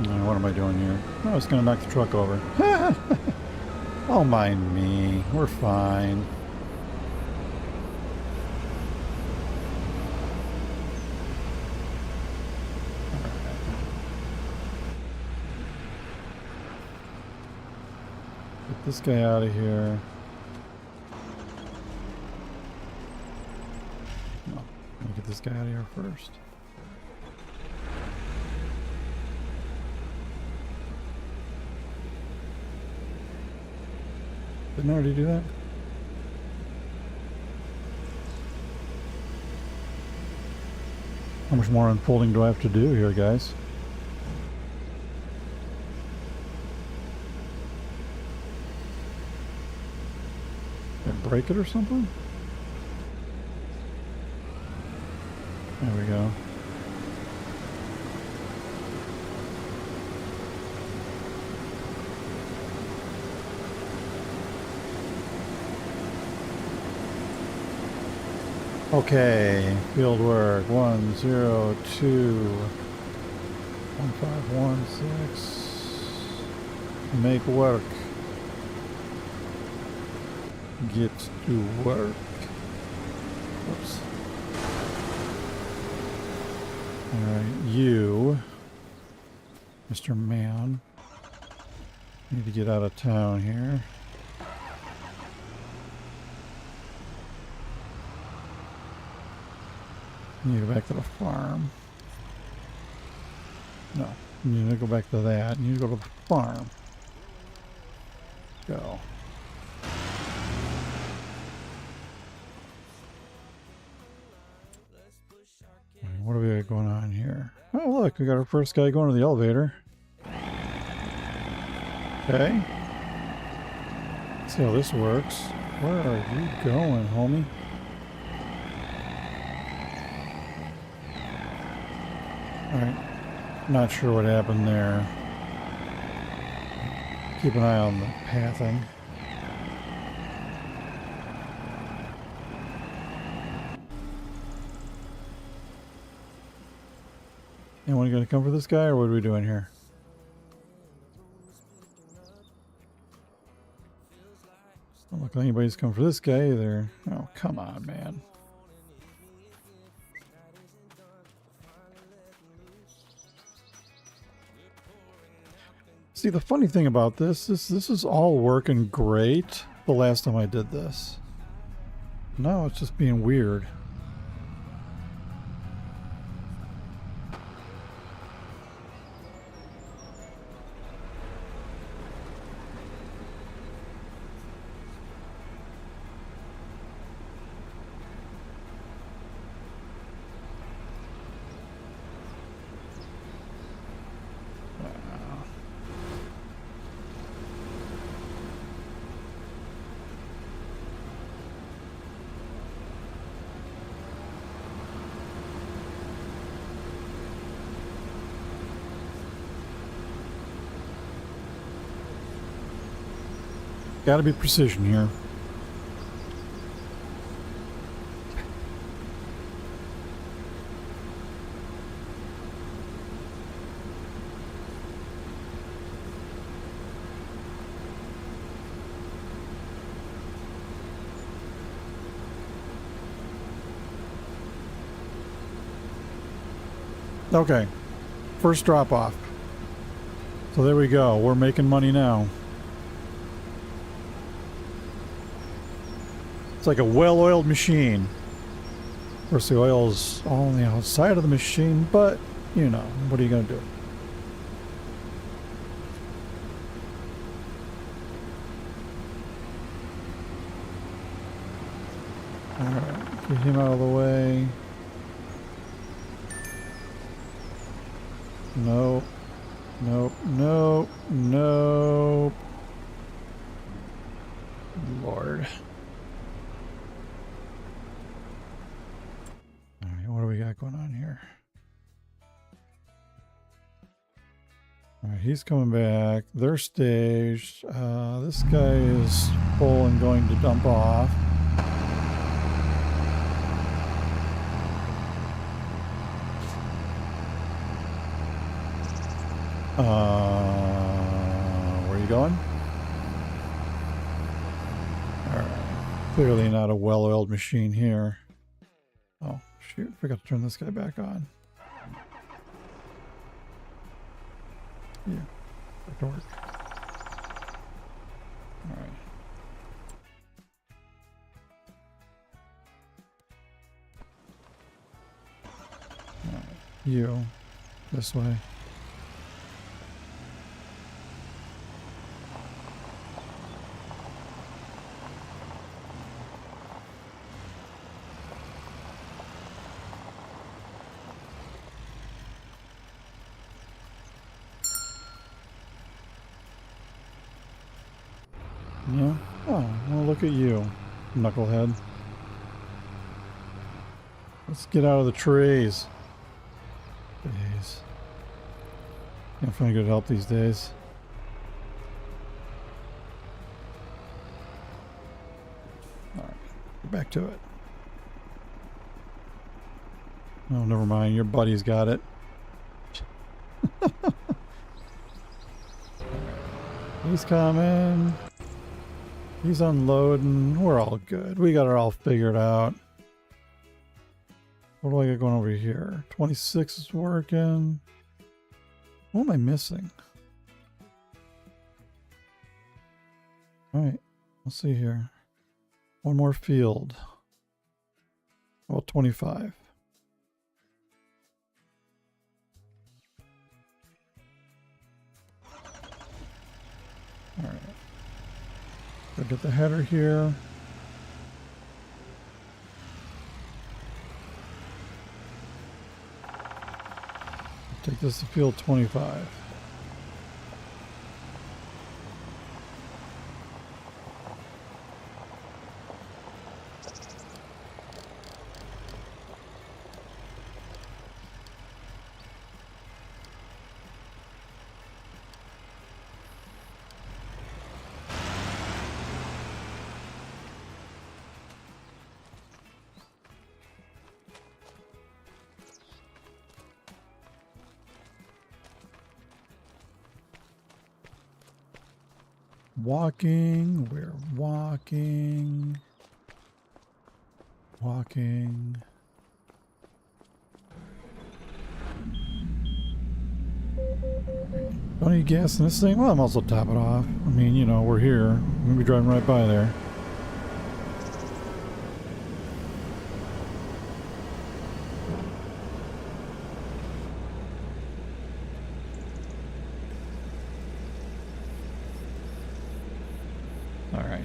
What am I doing here? Oh, I was going to knock the truck over. Don't mind me. We're fine. Get this guy out of here. No, let me get this guy out of here first. Didn't I already do that? How much more unfolding do I have to do here, guys? Did I break it or something? There we go. Okay, field work 102 1516. Make work. Get to work. Whoops. Alright, you, Mr. Man, need to get out of town here. You need to go back to the farm. No, you need to go back to that. You need to go to the farm. Go. What do we got going on here? Oh, look, we got our first guy going to the elevator. Okay. Let's see how this works. Where are you going, homie? Alright, not sure what happened there. Keep an eye on the pathing. Anyone gonna come for this guy, or what are we doing here? Still Look like anybody's coming for this guy either. Oh, come on, man. See, the funny thing about this is all working great the last time I did this. Now it's just being weird. Gotta be precision here. Okay, first drop off. So there we go. We're making money now. It's like a well-oiled machine. Of course, the oil's all on the outside of the machine, but, you know, what are you going to do? Alright, get him out of the way. Nope. Nope. Nope. Nope. Lord. What do we got going on here? Alright, he's coming back. They're staged. This guy is full and going to dump off. Where are you going? Alright. Clearly not a well-oiled machine here. Oh, shoot. Forgot to turn this guy back on. Yeah. Back to work. Alright. Alright. You. This way. Yeah. Oh, well, look at you, knucklehead. Let's get out of the trees. Jeez. Can't find good help these days. Alright, get back to it. Oh, never mind. Your buddy's got it. He's coming. He's unloading. We're all good. We got it all figured out. What do I got going over here? 26 is working. What am I missing? Alright. Let's see here. One more field. Well, 25. Alright. Go get the header here. Take this to field 25. walking. We're walking. Walking. Don't need gas in this thing? Well, I might as well top it off. I mean, you know, we're here. We're going to be driving right by there. All right.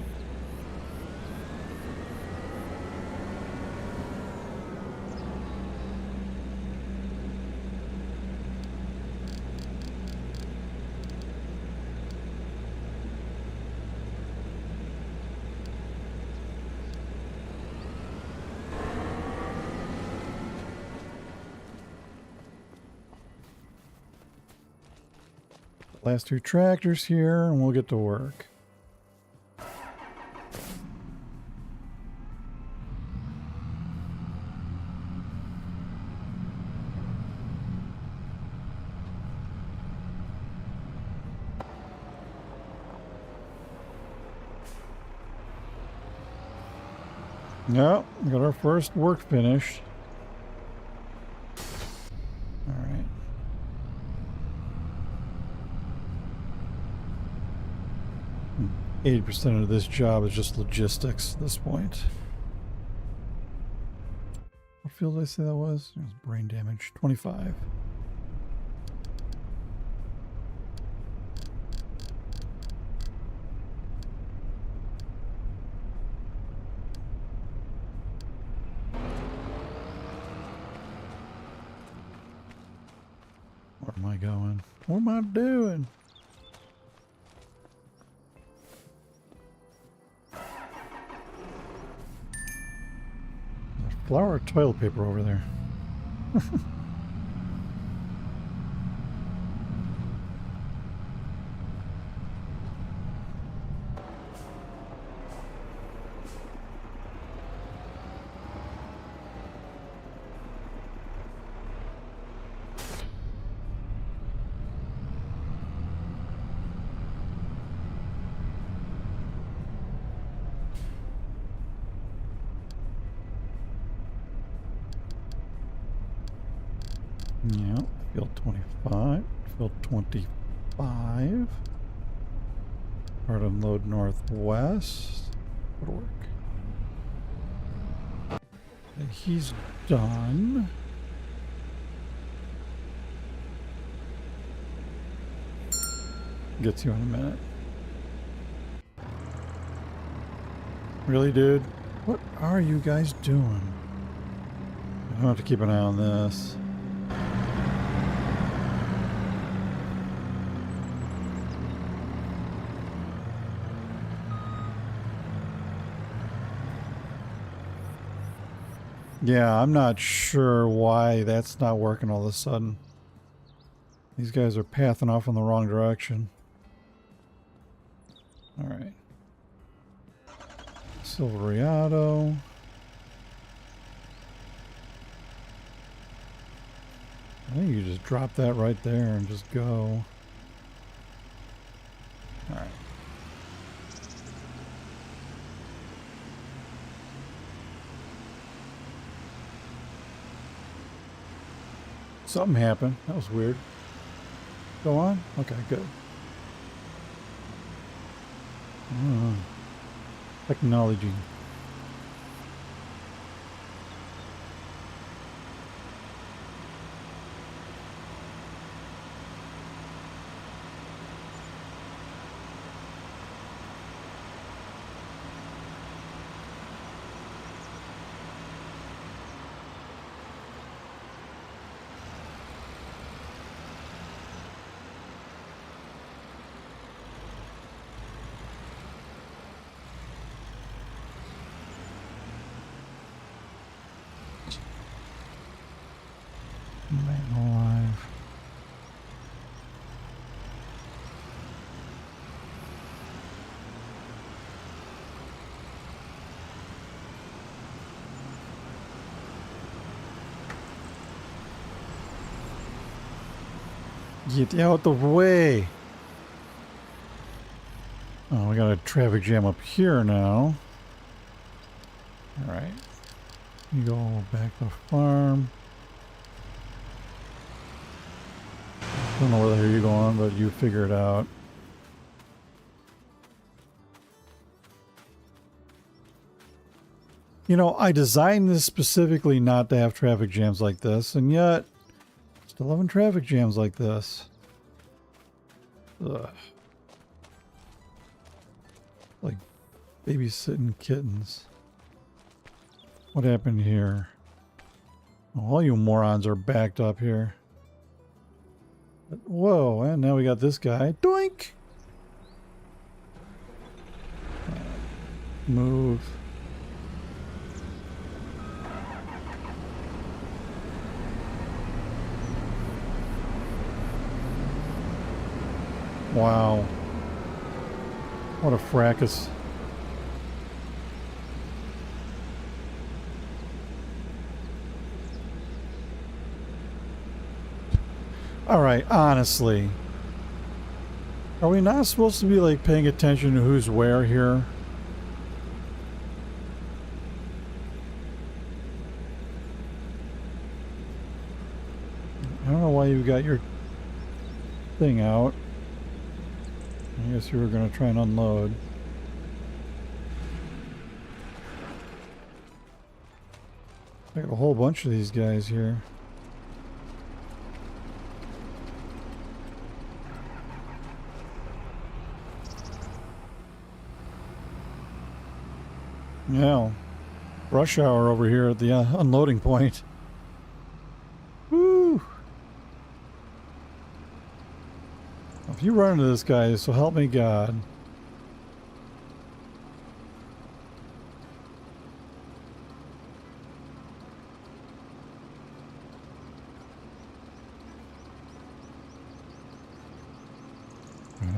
Last two tractors here, and we'll get to work. Yep, we got our first work finished. All right. Hmm. 80% of this job is just logistics at this point. What field did I say that was? It was brain damage. 25. Where am I going? What am I doing? There's flour or toilet paper over there. Yeah, field 25, field 25. Part unload northwest. Would work. Okay, he's done. Gets you in a minute. Really, dude? What are you guys doing? I have to keep an eye on this. Yeah, I'm not sure why that's not working all of a sudden. These guys are pathing off in the wrong direction. All right. Silveriado. I think you just drop that right there and just go. All right. Something happened. That was weird. Go on? Okay, good. Technology. Man alive. Get out the way. Oh, we got a traffic jam up here now. Alright. You go back to the farm. Don't know where the hell you're going, but you figure it out. You know, I designed this specifically not to have traffic jams like this, and yet still having traffic jams like this. Ugh. Like babysitting kittens. What happened here? All you morons are backed up here. Whoa, and now we got this guy. Doink! Move. Wow. What a fracas. Alright, honestly. Are we not supposed to be like paying attention to who's where here? I don't know why you got your thing out. I guess you were going to try and unload. I got a whole bunch of these guys here. Yeah, rush hour over here at the unloading point. Woo! If you run into this guy, so help me God.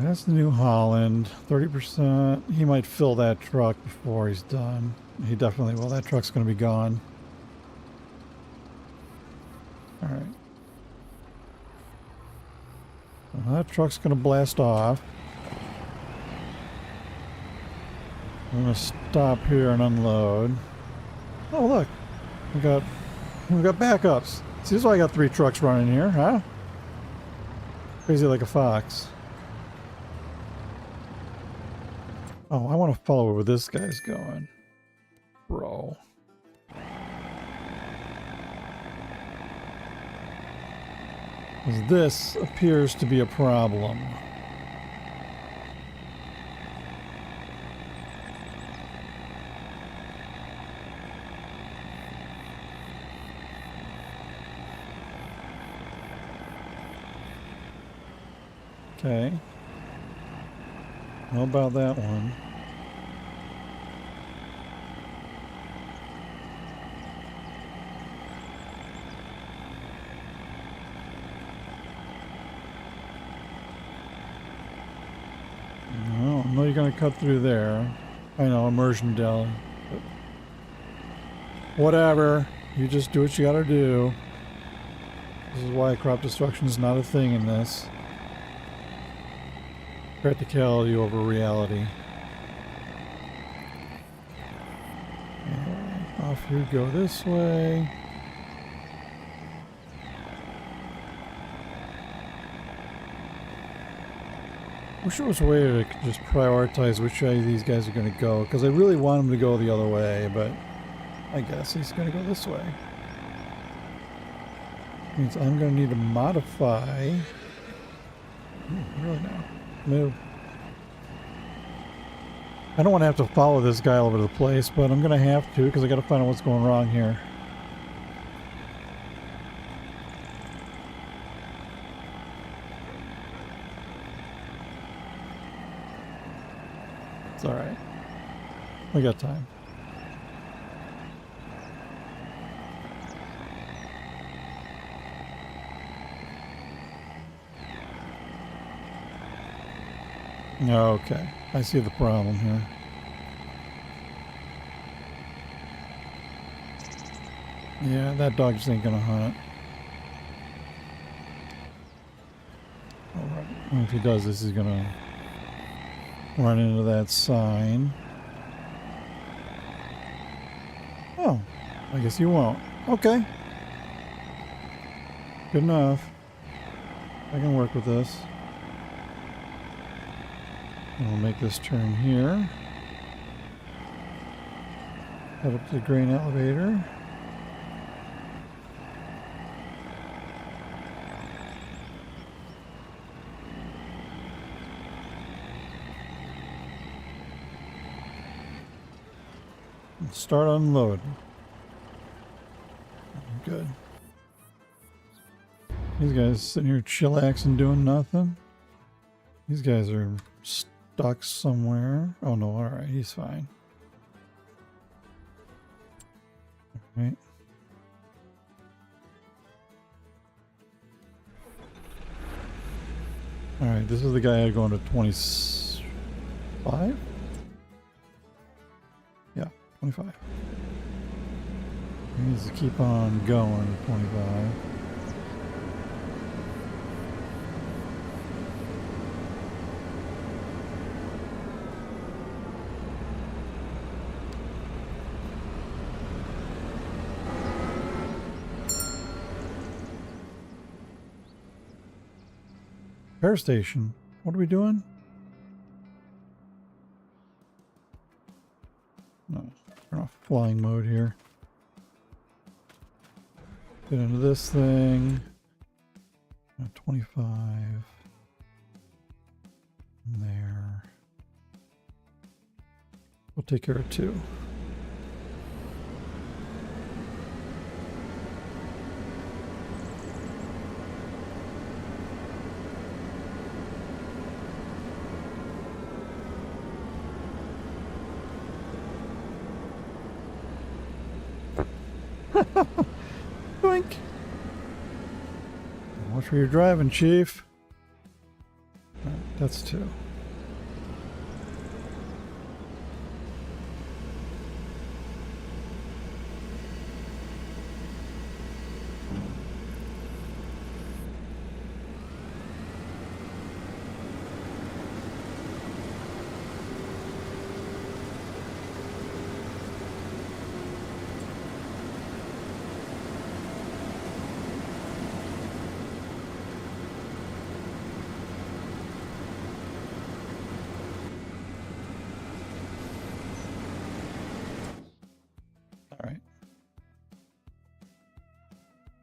That's the New Holland, 30%. He might fill that truck before he's done. He definitely will. That truck's going to be gone. All right. Well, that truck's going to blast off. I'm going to stop here and unload. Oh, look. We got backups. See, this is why I got 3 trucks running here, huh? Crazy like a fox. Oh, I want to follow where this guy's going. Bro. This appears to be a problem. Okay. How about that one? No, I know you're going to cut through there. I know, immersion deli. But whatever. You just do what you got to do. This is why crop destruction is not a thing in this. Practicality over reality. And off you go this way. Wish there was a way to just prioritize which way these guys are going to go, because I really want them to go the other way, but I guess he's going to go this way. Means I'm going to need to modify. Really now. Move. I don't want to have to follow this guy all over the place, but I'm going to have to because I got to find out what's going wrong here. It's all right. We got time. Okay, I see the problem here. Yeah, that dog just ain't gonna hunt. Alright, if he does this, he's gonna run into that sign. Oh, I guess you won't. Okay. Good enough. I can work with this. I'll make this turn here. Head up to the grain elevator. And start unloading. Good. These guys sitting here chillaxing doing nothing. These guys are stuck somewhere. Oh no, alright, he's fine. Alright. Alright, this is the guy going to 25? Yeah, 25. He needs to keep on going at 25. Repair station. What are we doing? No, we're off flying mode here. Get into this thing. 25. And there. We'll take care of 2. Doink. Watch where you're driving, Chief. Right, that's 2.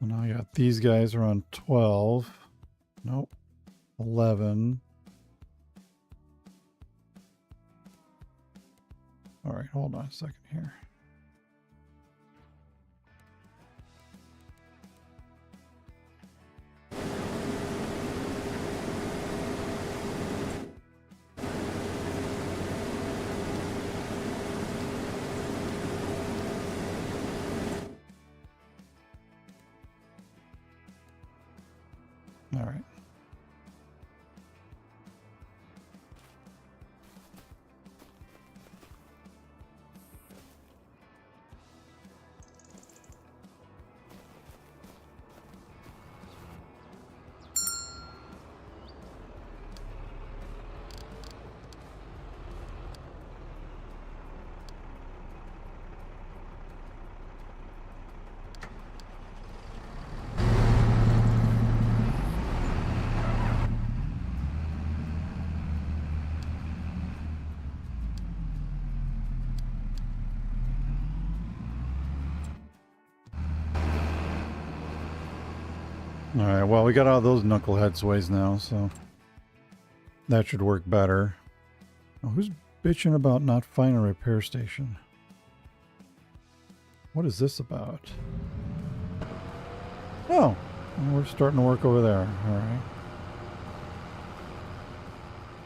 Now I got these guys are on 12. Nope. 11. All right, hold on a second here. All right. Alright, well, we got all those knuckleheads ways now, so that should work better. Oh, who's bitching about not finding a repair station? What is this about? Oh, we're starting to work over there. Alright.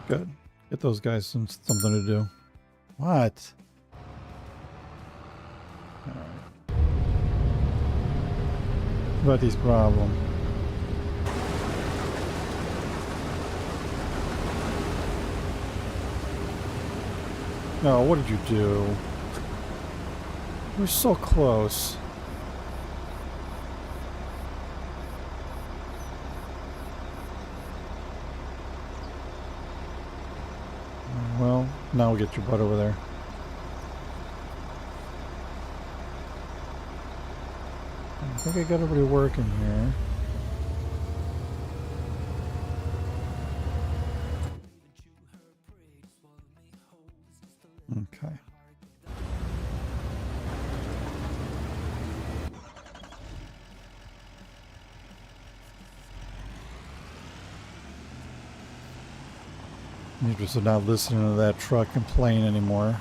Good. Get those guys something to do. What? Alright. What about these problems? No, what did you do? We're so close. Well, Now get your butt over there. I think I got everybody working here. Okay. I'm interested not listening to that truck complain anymore.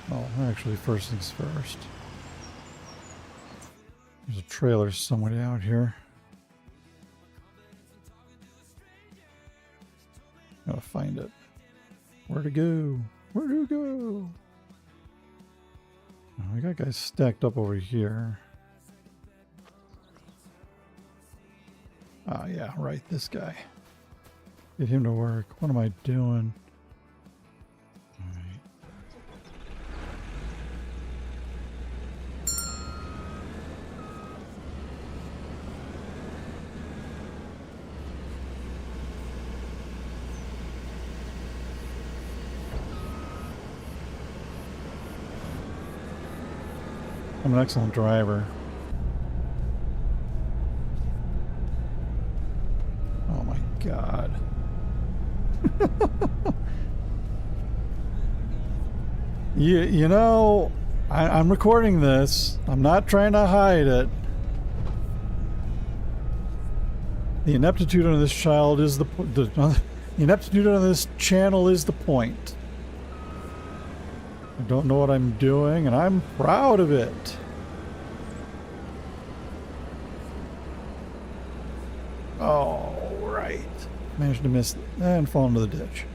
Oh, actually, first things first. There's a trailer somewhere out here. Gotta find it. Where to go? Where to go? Oh, we got guys stacked up over here. Ah, yeah, right, this guy. Get him to work. What am I doing? All right. I'm an excellent driver. Oh my God. You know, I'm recording this. I'm not trying to hide it. The ineptitude on this child is the ineptitude on this channel is the point. I don't know what I'm doing, and I'm proud of it. Oh, right. Managed to miss and fall into the ditch.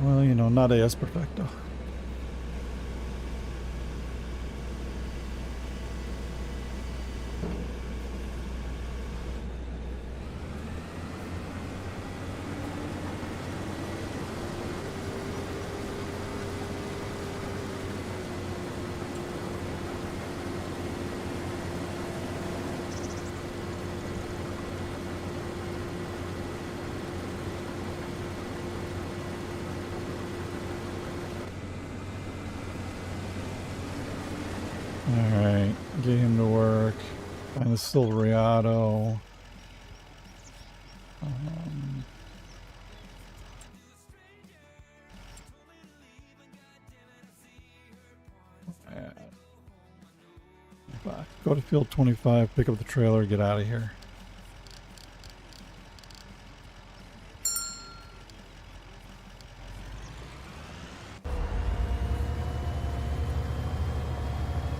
Well, you know, not as perfecto. Alright, get him to work. Find the Silverado. Go to field 25, pick up the trailer, get out of here.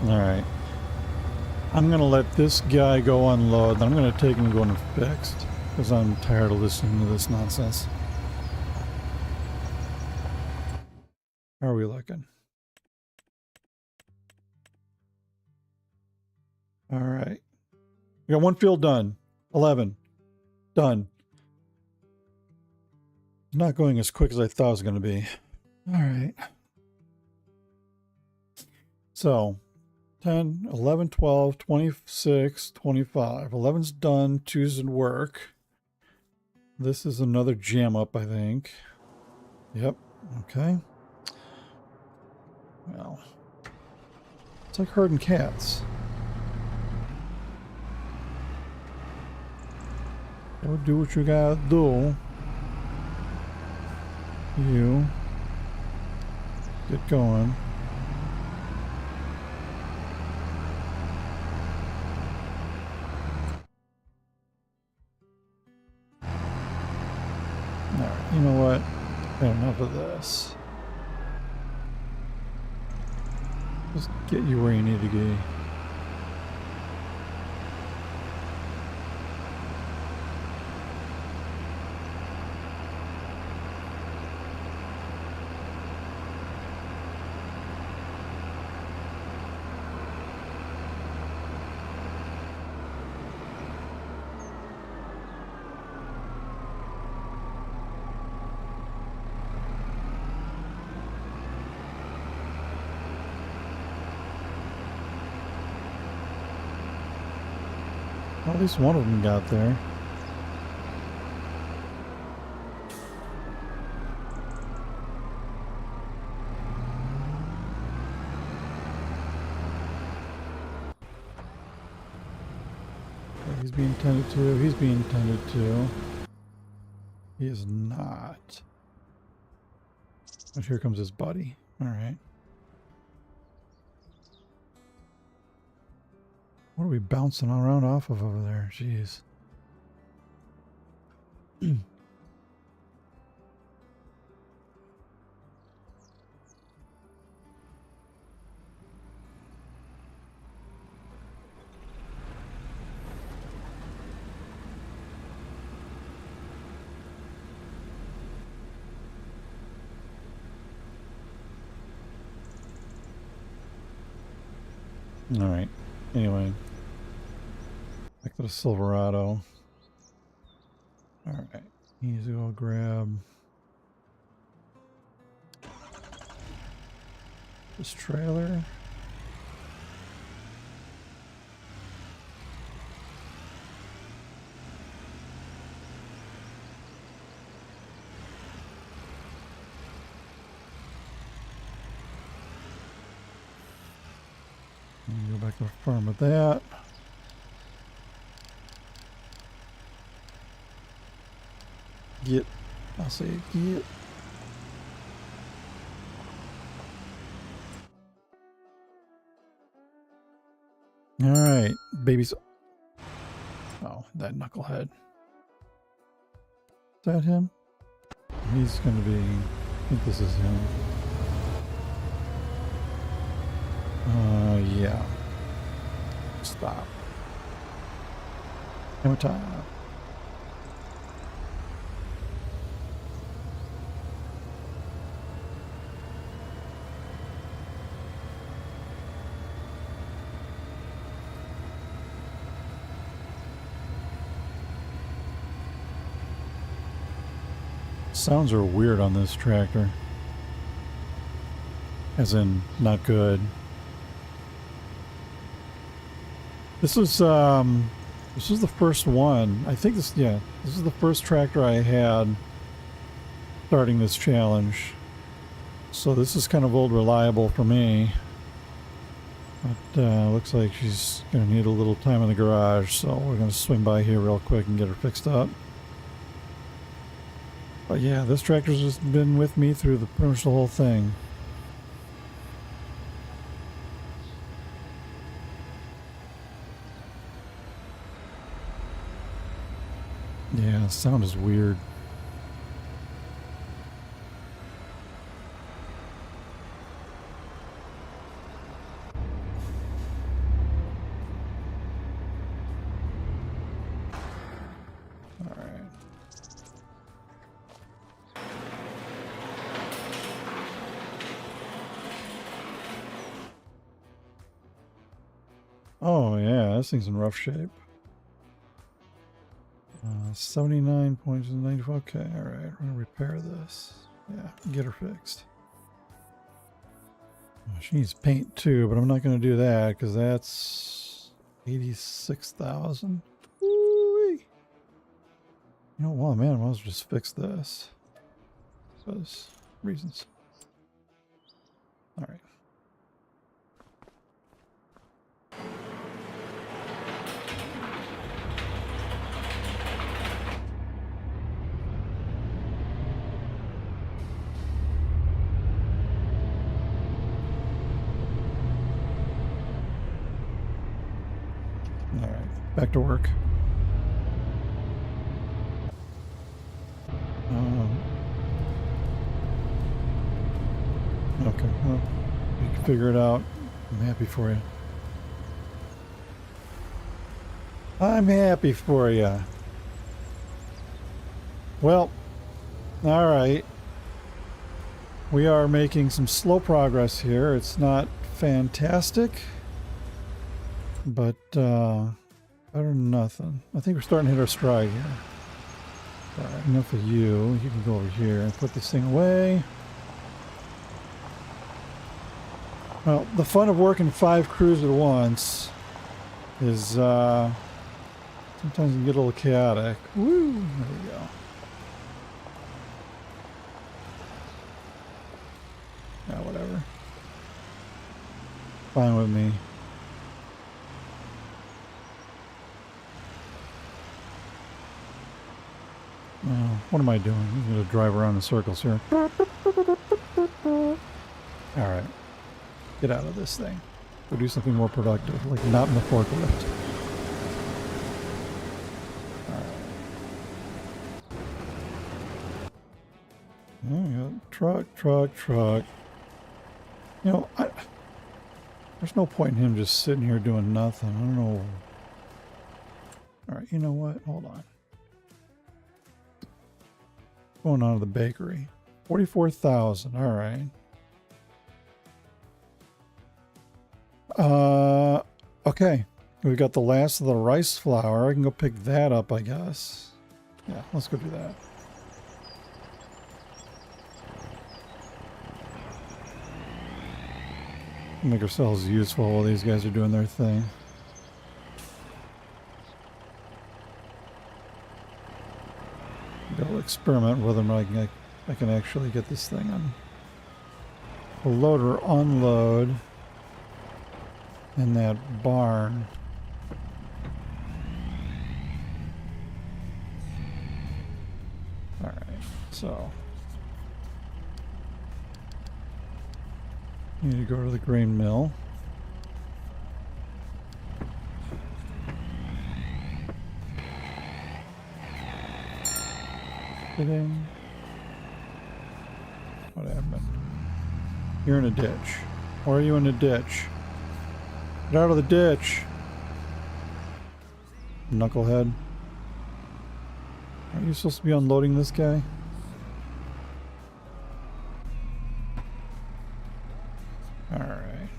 Alright. I'm going to let this guy go unload, then I'm going to take him and go into fixed. Because I'm tired of listening to this nonsense. How are we looking? Alright. We got one field done. 11. Done. Not going as quick as I thought it was going to be. Alright. So, 10, 11, 12, 26, 25. 11's done. 2's in work. This is another jam up, I think. Yep. Okay. Well, it's like herding cats. Go do what you gotta do. You get going. Alright, you know what? Enough of this. Just get you where you need to be. Well, at least one of them got there. Okay, he's being tended to. He's being tended to. He is not. But here comes his buddy. All right. What are we bouncing around off of over there? Jeez. All right. Anyway, back to the Silverado. All right. Easy to go grab this trailer. And go back to the farm with that. Get. I'll say get. All right, babies. Oh, that knucklehead. Is that him? He's gonna be. I think this is him. Yeah. Stop. Hammer time. Sounds are weird on this tractor. As in, not good. This was the first one. I think this is the first tractor I had starting this challenge. So this is kind of old reliable for me. But looks like she's gonna need a little time in the garage, so we're gonna swing by here real quick and get her fixed up. But yeah, this tractor's just been with me through pretty much the whole thing. Yeah, sound is weird. All right. Oh yeah, this thing's in rough shape. 79.95. Okay, all right. We're gonna repair this. Yeah, get her fixed. She needs paint too, but I'm not gonna do that because that's 86,000. You know, well, man, I might as well just fix this. Because reasons. All right. All right, back to work. Okay, well, you can figure it out. I'm happy for you. I'm happy for you. Well, all right. We are making some slow progress here. It's not fantastic, but better than nothing. I think we're starting to hit our stride here. All right, enough of you. You can go over here and put this thing away. Well, the fun of working 5 crews at once is Sometimes it can get a little chaotic. Woo! There we go. Yeah, whatever. Fine with me. Well, what am I doing? I'm going to drive around in circles here. Alright. Get out of this thing. Go do something more productive, like not in the forklift. Oh, yeah. Truck. You know, there's no point in him just sitting here doing nothing. I don't know. Alright, you know what? Hold on. Going on to the bakery. 44,000. Alright. Okay. We've got the last of the rice flour. I can go pick that up, I guess. Yeah, let's go do that. Make ourselves useful while these guys are doing their thing. Go experiment whether or not I can actually get this thing on. A load or unload in that barn. Alright, so need to go to the grain mill. Kidding. What happened? You're in a ditch. Why are you in a ditch? Get out of the ditch! Knucklehead. Are you supposed to be unloading this guy? Alright.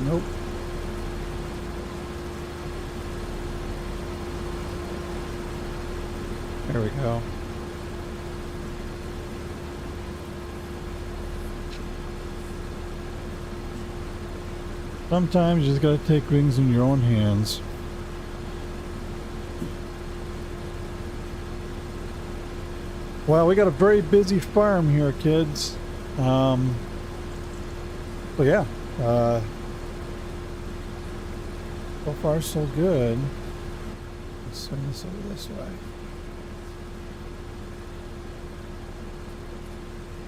Nope. There we go. Sometimes you just gotta take things in your own hands. Well, we got a very busy farm here, kids. But yeah, so far so good. Let's swing this over this way.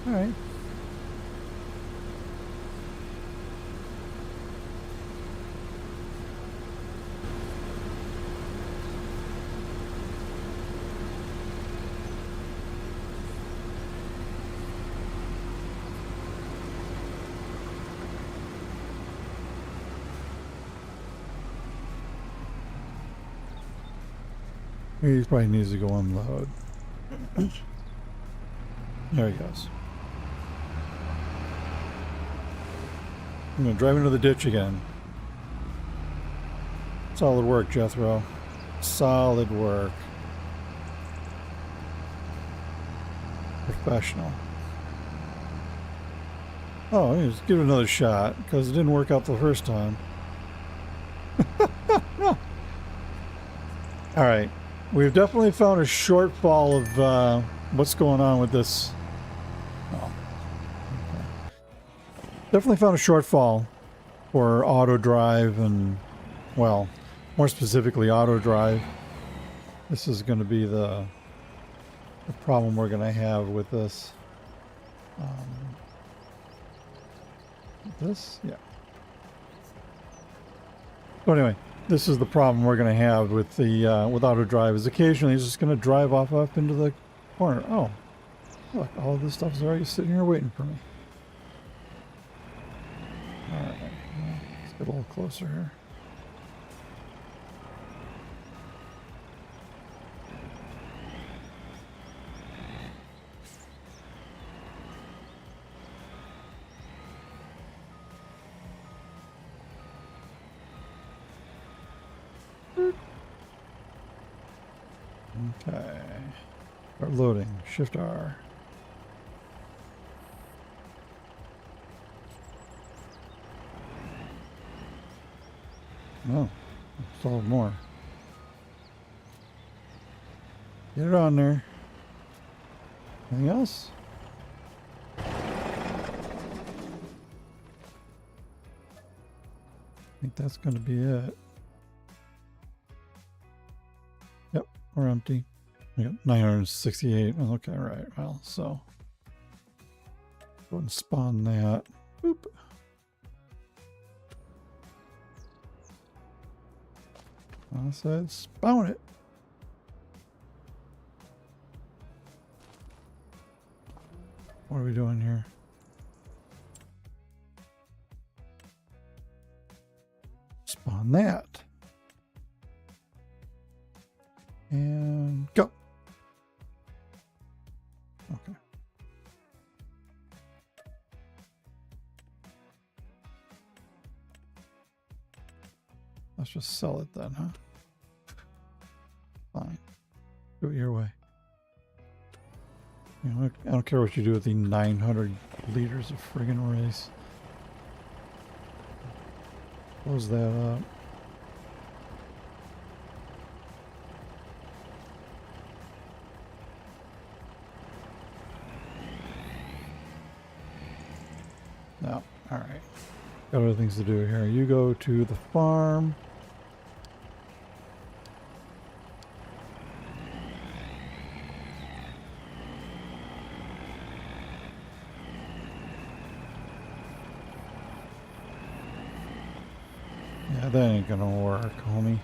All right. He probably needs to go unload. There he goes. I'm going to drive into the ditch again. Solid work, Jethro. Solid work. Professional. Oh, just give it another shot, because it didn't work out the first time. Alright. We've definitely found a shortfall of what's going on with this. Oh. Okay. Definitely found a shortfall for auto drive and, well, more specifically auto drive. This is going to be the problem we're going to have with this. This? Yeah. So anyway. This is the problem we're going to have with the with auto drive. Is occasionally it's just going to drive off up into the corner. Oh, look! All of this stuff is already sitting here waiting for me. All right, well, let's get a little closer here. Okay. Start loading. Shift R. Oh, solve more. Get it on there. Anything else? I think that's going to be it. Yep, we're empty. We got 968. Okay, right. Well, so go ahead and spawn that. Boop. I said spawn it. What are we doing here? Spawn that. And go. Okay. Let's just sell it then, huh? Fine. Do it your way. You know, I don't care what you do with the 900 liters of friggin' race. Close that up. No. Alright. Got other things to do here. You go to the farm. Yeah, that ain't gonna work, homie.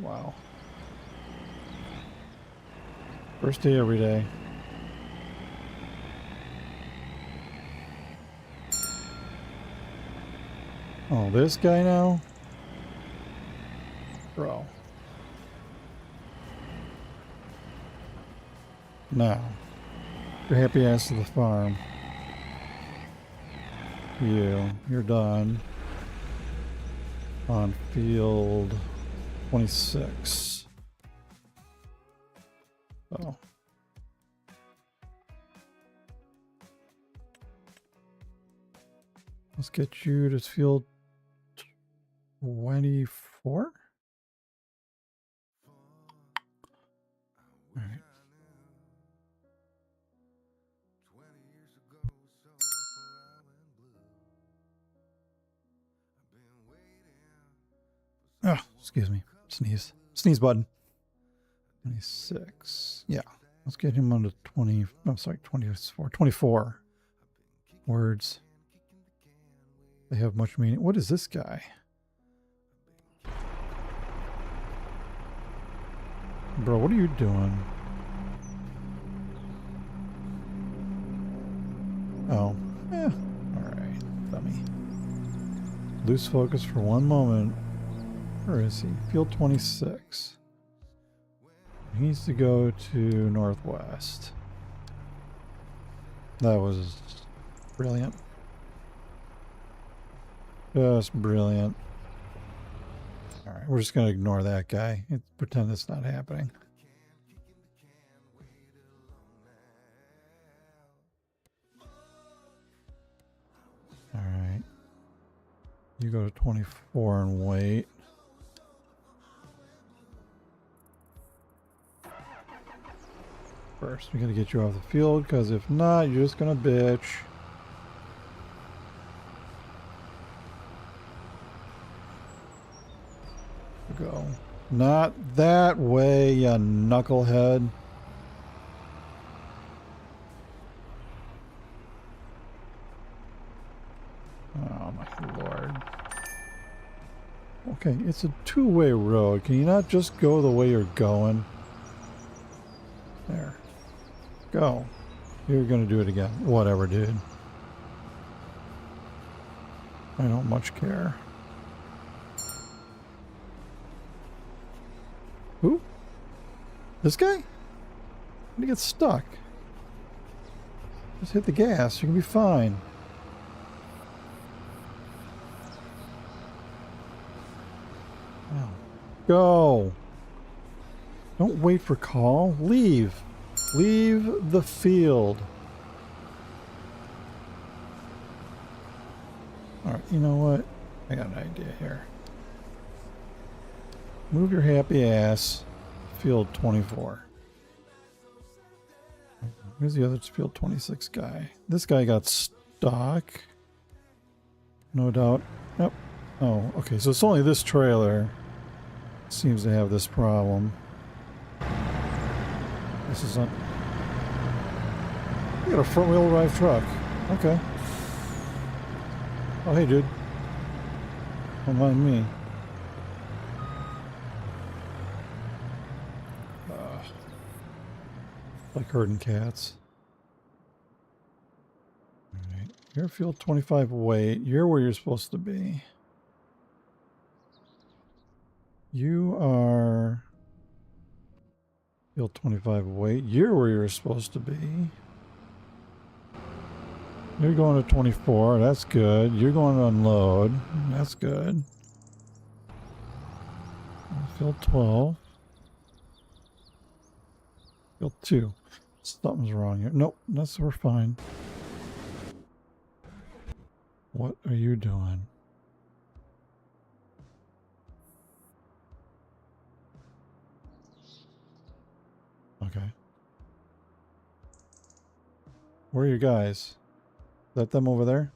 Wow. First day every day. Oh, this guy now? Bro. Now, your happy ass to the farm. You're done. On field 26. Oh. Let's get you to field 24. All right. Oh, excuse me. Sneeze. Sneeze button. 26. Yeah. Let's get him on to 20. No, sorry, 24. 24 words. They have much meaning. What is this guy? Bro, what are you doing? Oh. Alright. Dummy. Lose focus for one moment. Where is he? Field 26. He needs to go to northwest. That was brilliant. Just brilliant. Alright, we're just going to ignore that guy. Pretend it's not happening. Alright. You go to 24 and wait. First, we got to get you off the field, because if not, you're just going to bitch. Go. Not that way, you knucklehead. Oh my lord. Okay, it's a two-way road. Can you not just go the way you're going? There. Go. You're gonna do it again. Whatever, dude. I don't much care. Who? This guy? When he gets stuck. Just hit the gas. You can be fine. Oh. Go. Don't wait for call. Leave. Leave the field. Alright, you know what? I got an idea here. Move your happy ass. Field 24. Where's the other field 26 guy? This guy got stuck. No doubt. Yep. Oh, okay. So it's only this trailer seems to have this problem. This is not... You got a front-wheel drive truck. Okay. Oh, hey, dude. Don't mind me. Like herding cats. Alright. You're field 25 weight. You're where you're supposed to be. You are field 25 weight. You're where you're supposed to be. You're going to 24. That's good. You're going to unload. That's good. Field 12. Field 2. Something's wrong here. Nope, we're fine. What are you doing? Okay. Where are you guys? Is that them over there?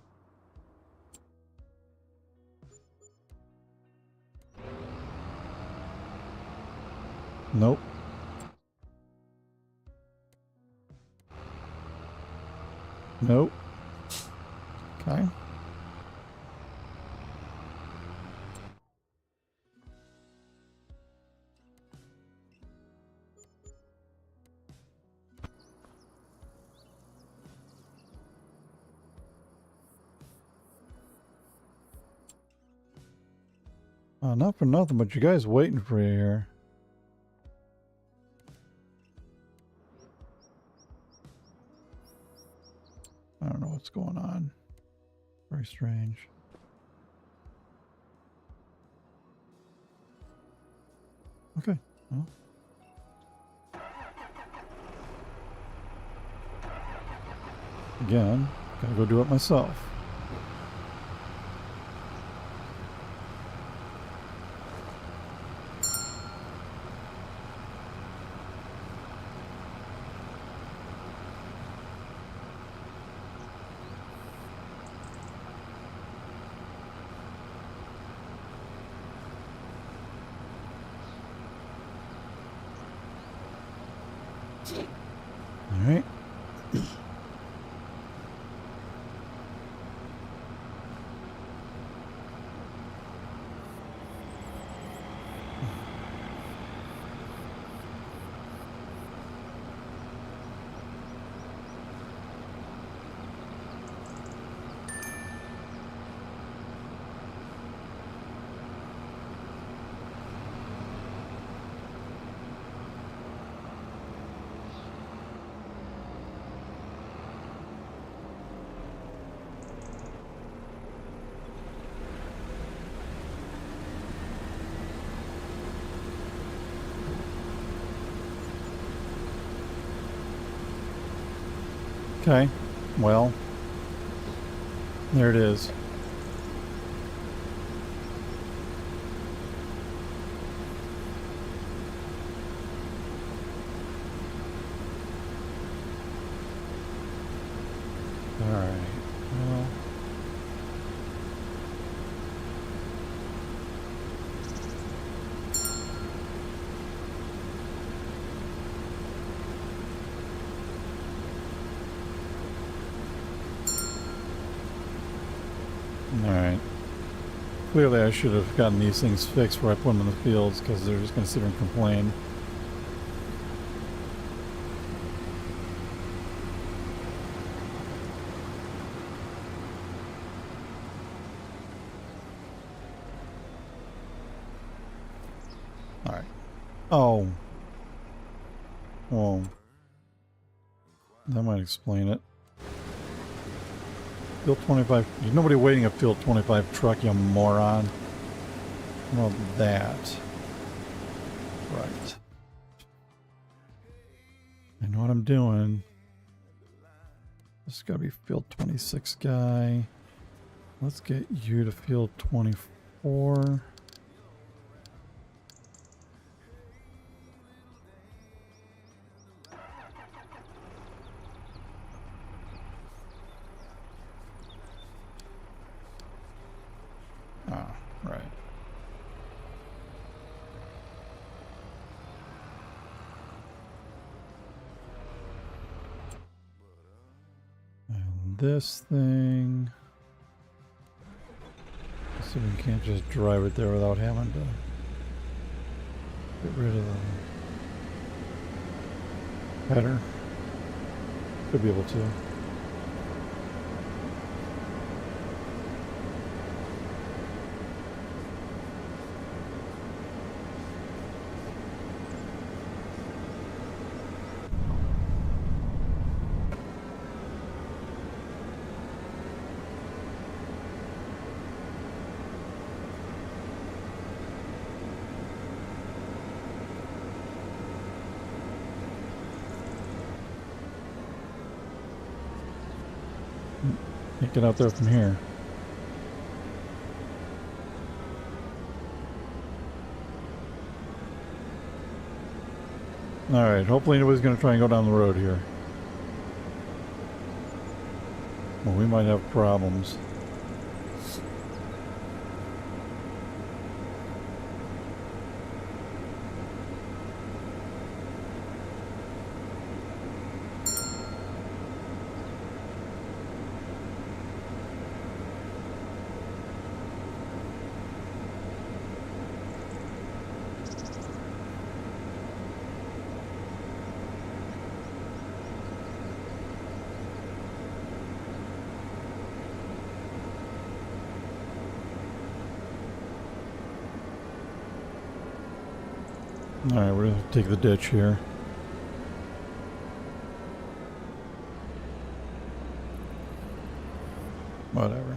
Nope. Nope. Okay. Not for nothing, but you guys waiting for you here. I don't know what's going on. Very strange. Okay. Well. Again, gotta go do it myself. All right. Okay, well, there it is. All right, well. Alright. Clearly I should have gotten these things fixed before I put them in the fields, because they're just going to sit there and complain. Alright. Oh. Well. That might explain it. Field 25. There's nobody waiting a Field 25 truck, you moron. Well, that. Right. I know what I'm doing. This is gotta be field 26 guy. Let's get you to field 24. Ah, right. And this thing. So we can't just drive it there without having to get rid of the header. Could be able to. Can't get out there from here. Alright, hopefully nobody's going to try and go down the road here. Well, we might have problems. Alright, we're going to take the ditch here. Whatever.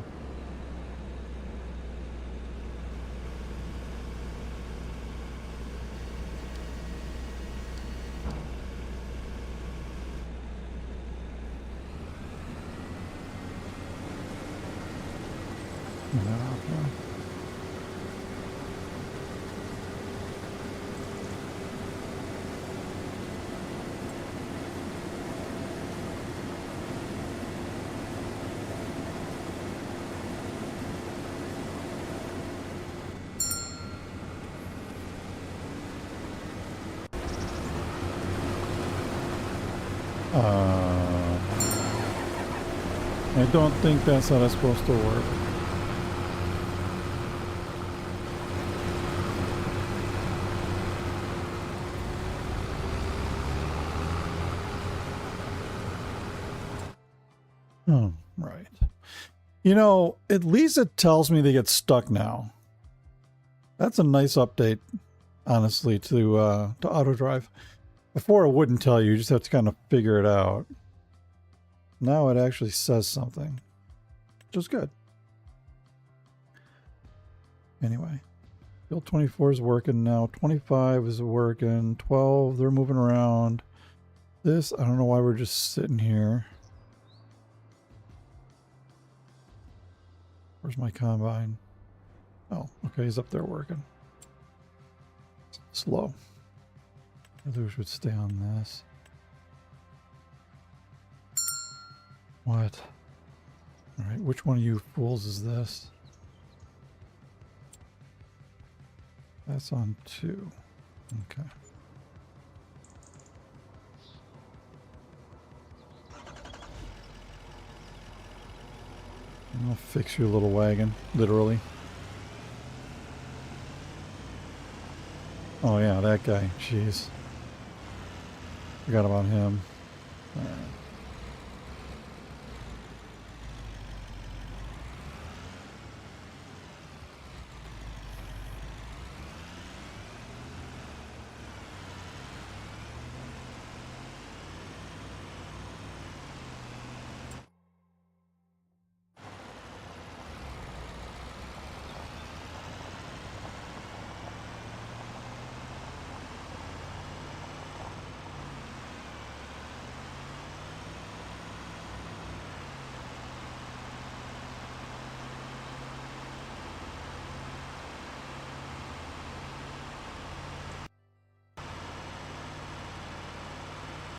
I don't think that's how that's supposed to work. Oh, right. You know, at least it tells me they get stuck now. That's a nice update, honestly, to auto drive. Before it wouldn't tell you, you just have to kind of figure it out. Now it actually says something, which is good. Anyway, field 24 is working now. 25 is working. 12, they're moving around. This, I don't know why we're just sitting here. Where's my combine? Oh, okay, he's up there working. Slow. I think we should stay on this. What? Alright, which one of you fools is this? That's on 2. Okay. I'll fix your little wagon, literally. Oh yeah, that guy. Jeez. Forgot about him. All right.